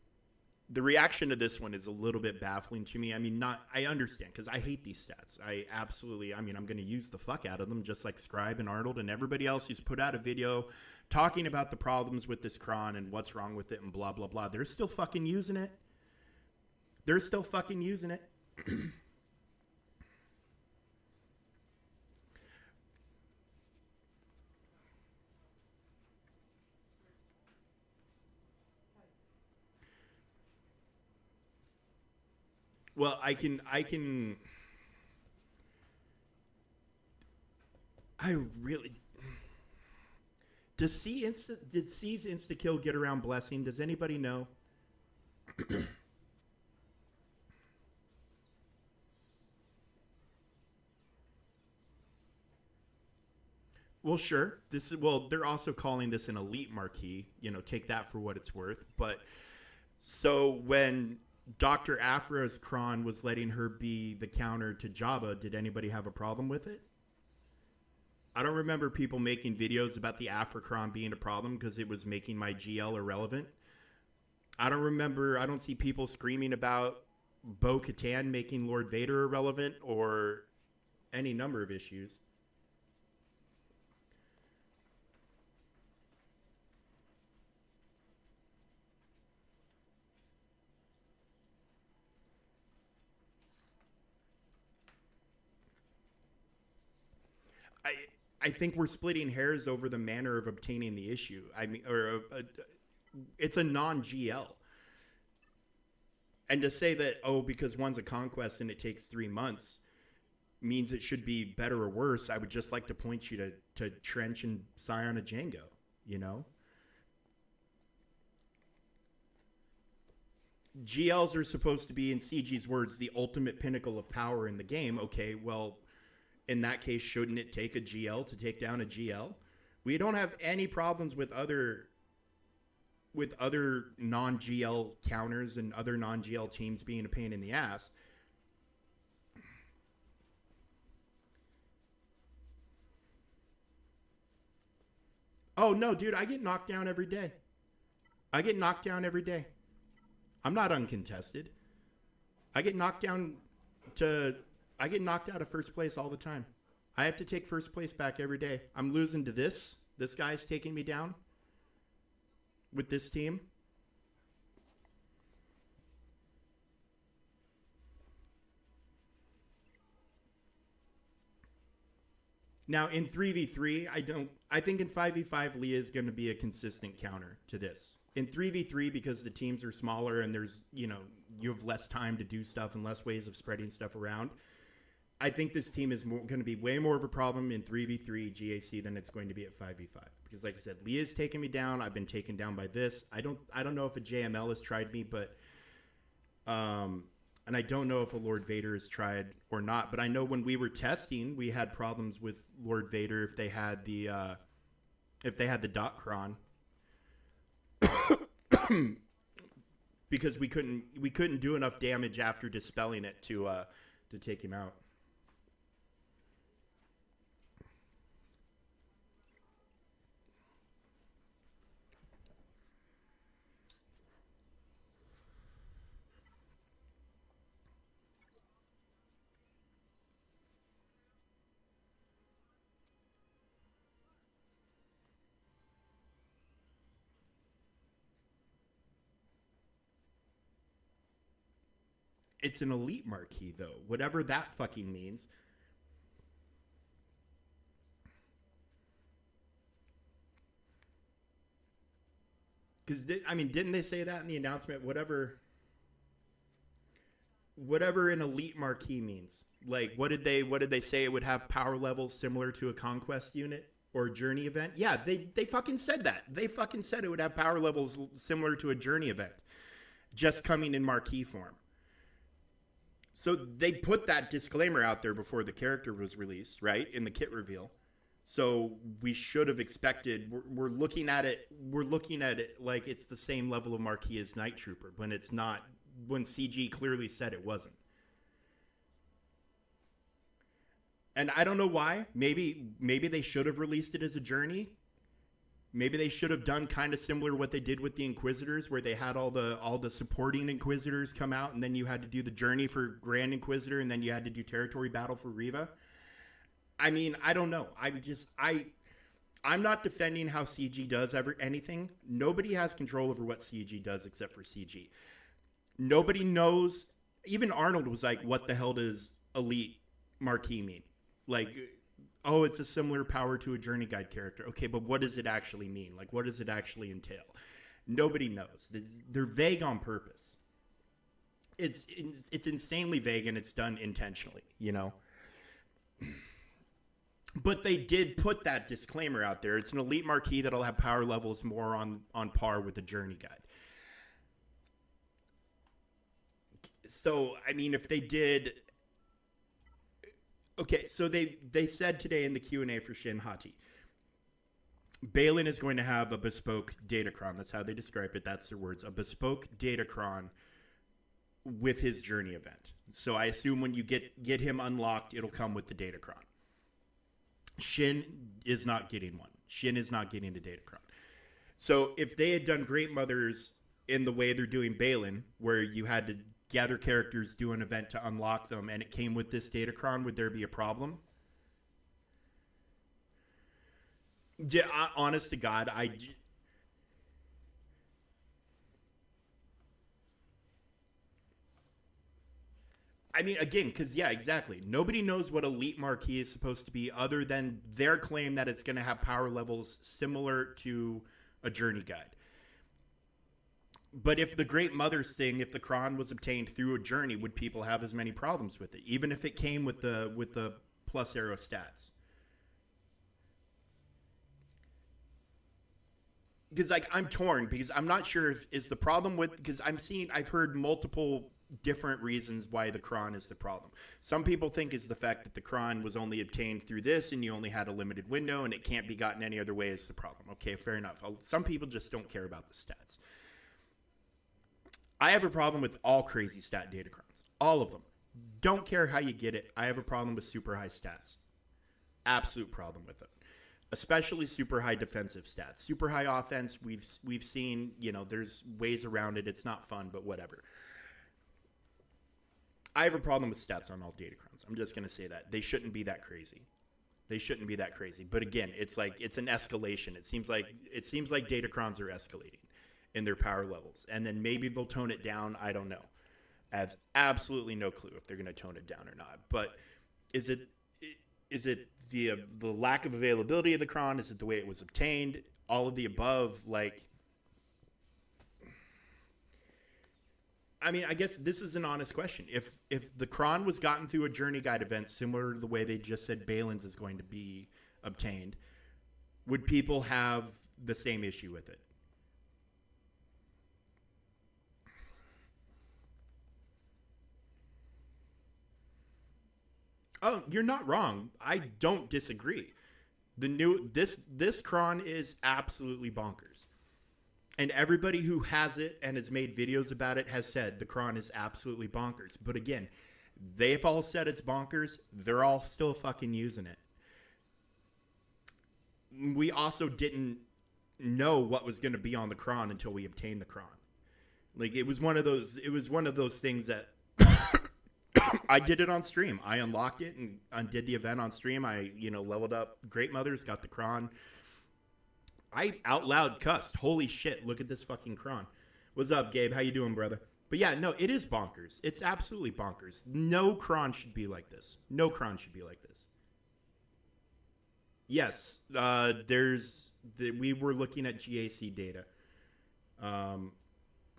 to this one is a little bit baffling to me. I mean, I understand because I hate these stats. I'm going to use the fuck out of them, just like Scribe and Arnold and everybody else who's put out a video talking about the problems with this cron and what's wrong with it and blah, blah, blah. They're still fucking using it. They're still fucking using it. Well, I really. Did C's insta kill get around blessing? Does anybody know? Well, sure. They're also calling this an elite marquee. Take that for what it's worth. But so when Dr. Afra's cron was letting her be the counter to Jabba, did anybody have a problem with it? I don't remember people making videos about the Afra cron being a problem because it was making my GL irrelevant. I don't see people screaming about Bo Katan making Lord Vader irrelevant or any number of issues. I I think we're splitting hairs over the manner of obtaining the issue. I mean, it's a non-GL, and to say that because one's a conquest and it takes 3 months means it should be better or worse. I would just like to point you to Trench and Scion of Django. You know, GLs are supposed to be, in CG's words, the ultimate pinnacle of power in the game. Okay, well, in that case, shouldn't it take a GL to take down a GL? We don't have any problems with other non-GL counters and other non-GL teams being a pain in the ass. Oh no, dude, I get knocked down every day. I get knocked down every day. I'm not uncontested. I get knocked down to I get knocked out of first place all the time. I have to take first place back every day. I'm losing to this. This guy's taking me down with this team. Now in 3v3, I think in 5v5 Leah is going to be a consistent counter to this. In 3v3, because the teams are smaller and there's, you have less time to do stuff and less ways of spreading stuff around. I think this team is going to be way more of a problem in 3v3 GAC than it's going to be at 5v5. Because like I said, Leah's taken me down. I've been taken down by this. I don't know if a JML has tried me, but and I don't know if a Lord Vader has tried or not. But I know when we were testing, we had problems with Lord Vader if they had the dot cron. Because we couldn't do enough damage after dispelling it to take him out. It's an elite marquee, though. Whatever that fucking means. Because, didn't they say that in the announcement? Whatever an elite marquee means. Like, what did they say? It would have power levels similar to a conquest unit or a journey event? Yeah, they fucking said that. They fucking said it would have power levels similar to a journey event. Just coming in marquee form. So they put that disclaimer out there before the character was released, right? In the kit reveal. So we should have expected, we're looking at it like it's the same level of marquee as Night Trooper, when it's not, when CG clearly said it wasn't. And I don't know why. Maybe they should have released it as a journey. Maybe they should have done kind of similar to what they did with the Inquisitors, where they had all the supporting Inquisitors come out, and then you had to do the journey for Grand Inquisitor, and then you had to do territory battle for Reva. I don't know. I'm not defending how CG does anything. Nobody has control over what CG does except for CG. Nobody knows. Even Arnold was like, "What the hell does elite marquee mean?" Like, oh, it's a similar power to a journey guide character. Okay, but what does it actually mean? Like, what does it actually entail? Nobody knows. They're vague on purpose. It's insanely vague, and it's done intentionally, But they did put that disclaimer out there. It's an elite marquee that'll have power levels more on par with the journey guide. So, if they did... Okay, so they said today in the Q&A for Shin Hati, Baylan is going to have a bespoke datacron. That's how they described it. That's their words. A bespoke datacron with his journey event. So I assume when you get him unlocked, it'll come with the datacron. Shin is not getting one. Shin is not getting the datacron. So if they had done Great Mothers in the way they're doing Baylan, where you had to gather characters, do an event to unlock them, and it came with this datacron, would there be a problem? Yeah, honest to God, again, because, yeah, exactly. Nobody knows what elite marquee is supposed to be other than their claim that it's going to have power levels similar to a journey guide. But if the Great Mother's thing, if the Kron was obtained through a journey, would people have as many problems with it? Even if it came with the plus arrow stats? Because I'm torn, because I'm not sure if is the problem with, because I've heard multiple different reasons why the Kron is the problem. Some people think it's the fact that the Kron was only obtained through this and you only had a limited window and it can't be gotten any other way is the problem. Okay, fair enough. Some people just don't care about the stats. I have a problem with all crazy stat datacrons. All of them. Don't care how you get it. I have a problem with super high stats. Absolute problem with it. Especially super high defensive stats. Super high offense, we've seen, there's ways around it. It's not fun, but whatever. I have a problem with stats on all datacrons. I'm just going to say that. They shouldn't be that crazy. But again, it's an escalation. It seems like datacrons are escalating in their power levels, and then maybe they'll tone it down. I don't know. I have absolutely no clue if they're going to tone it down or not. But is it the lack of availability of the Kron? Is it the way it was obtained? All of the above. Like, I mean, I guess this is an honest question. If the Kron was gotten through a Journey Guide event similar to the way they just said Balin's is going to be obtained, would people have the same issue with it? Oh, you're not wrong. I don't disagree. This Kron is absolutely bonkers. And everybody who has it and has made videos about it has said the Kron is absolutely bonkers. But again, they've all said it's bonkers. They're all still fucking using it. We also didn't know what was going to be on the Kron until we obtained the Kron. Like, it was one of those things that I did it on stream. I unlocked it and undid the event on stream. I, leveled up Great Mothers, got the Kron. I out loud cussed. Holy shit, look at this fucking Kron. What's up, Gabe? How you doing, brother? But yeah, no, it is bonkers. It's absolutely bonkers. No Kron should be like this. No Kron should be like this. Yes, we were looking at GAC data. I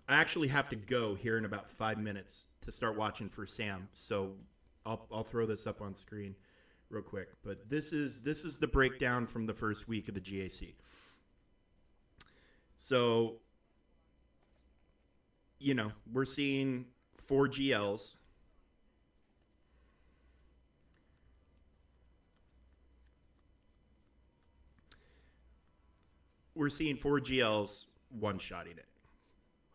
actually have to go here in about 5 minutes to start watching for Sam. So I'll throw this up on screen real quick. But this is the breakdown from the first week of the GAC. So, we're seeing 4 GLs. We're seeing 4 GLs one-shotting it.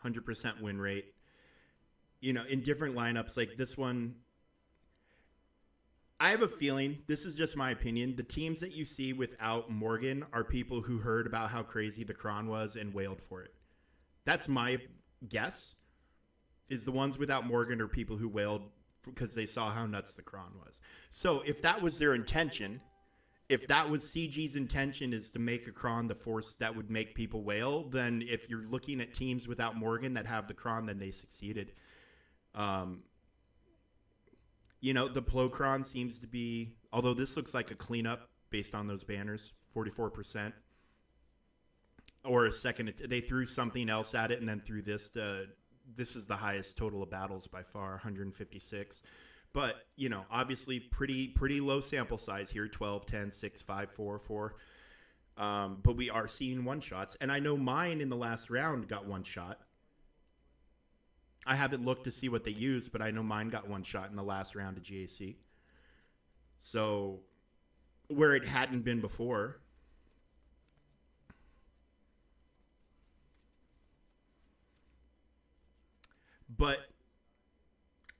100% win rate. In different lineups, like this one, I have a feeling, this is just my opinion, the teams that you see without Morgan are people who heard about how crazy the Kron was and wailed for it. That's my guess, is the ones without Morgan are people who wailed because they saw how nuts the Kron was. So if that was their intention, if that was CG's intention, is to make a Kron the force that would make people wail, then if you're looking at teams without Morgan that have the Kron, then they succeeded. The Plokron seems to be, although this looks like a cleanup based on those banners, 44%. Or a second, they threw something else at it and then threw this. This is the highest total of battles by far, 156. But, obviously pretty low sample size here, 12, 10, 6, 5, 4, 4. But we are seeing one-shots. And I know mine in the last round got one shot. I haven't looked to see what they used, but I know mine got one shot in the last round of GAC. So, where it hadn't been before. But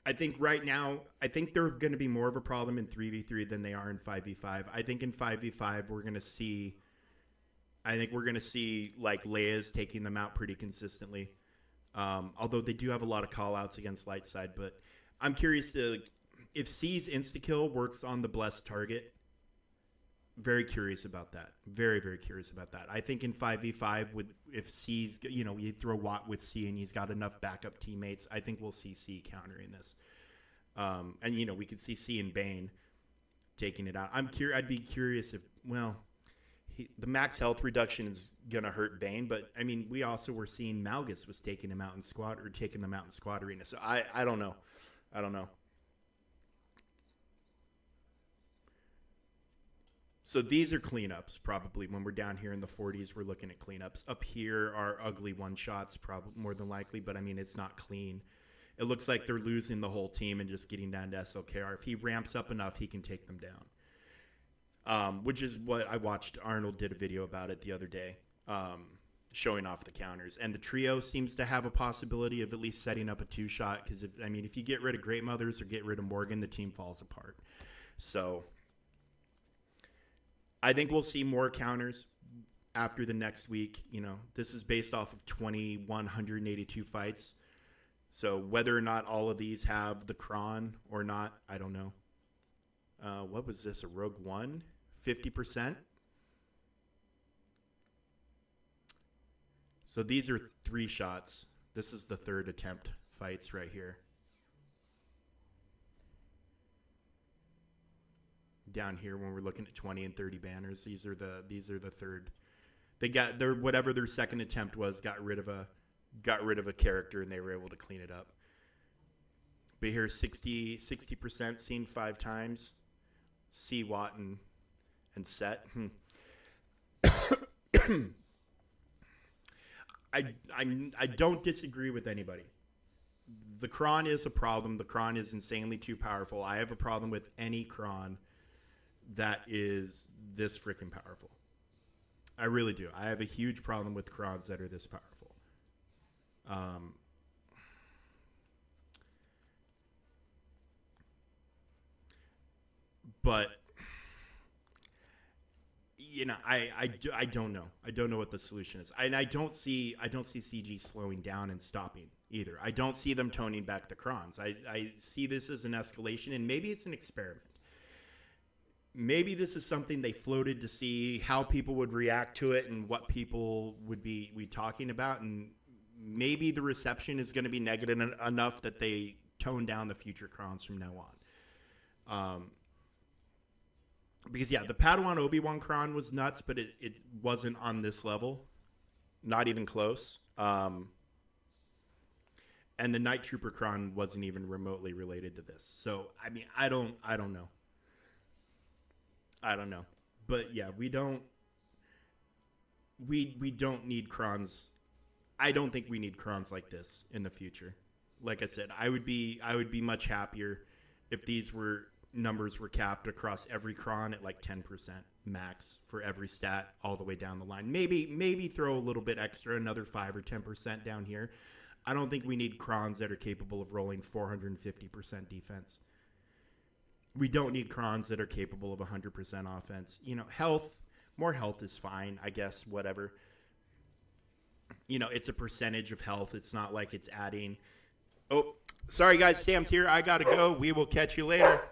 I think right now, they're going to be more of a problem in 3v3 than they are in 5v5. I think in 5v5, we're going to see like Leia's taking them out pretty consistently. Although they do have a lot of call-outs against light side, but I'm curious if C's insta-kill works on the blessed target. Very curious about that. Very, very curious about that. I think in 5v5, if C's, you throw Watt with C and he's got enough backup teammates, I think we'll see C countering this. And, we could see C and Bane taking it out. I'd be curious if, the max health reduction is going to hurt Bane, but I mean, we also were seeing Malgus was taking them out in squad arena. So I don't know. So these are cleanups probably. When we're down here in the 40s, we're looking at cleanups. Up here are ugly one-shots, probably more than likely, but I mean, it's not clean. It looks like they're losing the whole team and just getting down to SLKR. If he ramps up enough, he can take them down. Which is what I watched. Arnold did a video about it the other day, showing off the counters. And the trio seems to have a possibility of at least setting up a 2-shot. Because, if you get rid of Great Mothers or get rid of Morgan, the team falls apart. So I think we'll see more counters after the next week. This is based off of 2,182 fights. So whether or not all of these have the Kron or not, I don't know. What was this? A Rogue One? 50%? So these are 3 shots. This is the 3rd attempt fights right here. down here when we're looking at 20 and 30 banners. These are the third. They got their whatever their second attempt was, got rid of a character, and they were able to clean it up. But here 60% seen 5 times. C Watt and set. I don't disagree with anybody. The Kron is a problem. The Kron is insanely too powerful. I have a problem with any Kron that is this freaking powerful. I really do. I have a huge problem with Krons that are this powerful. But you know, I don't know. I don't know what the solution is. And I don't see CG slowing down and stopping either. I don't see them toning back the Krons. I see this as an escalation, and maybe it's an experiment. Maybe this is something they floated to see how people would react to it and what people would be talking about, and maybe the reception is going to be negative enough that they tone down the future Krons from now on. Because, yeah, the Padawan Obi-Wan Kron was nuts, but it wasn't on this level. Not even close. And the Night Trooper Kron wasn't even remotely related to this. So, I mean, I don't know. I don't know. But, yeah, we don't need Krons. I don't think we need Krons like this in the future. Like I said, I would be much happier if these numbers were capped across every Kron at like 10% max for every stat all the way down the line. Maybe throw a little bit extra, another 5 or 10% down here. I don't think we need Krons that are capable of rolling 450% defense. We don't need Krons that are capable of 100% offense. You know, more health is fine, I guess, whatever. You know, it's a percentage of health. It's not like it's adding. Oh, sorry guys, Sam's here. I gotta go. We will catch you later.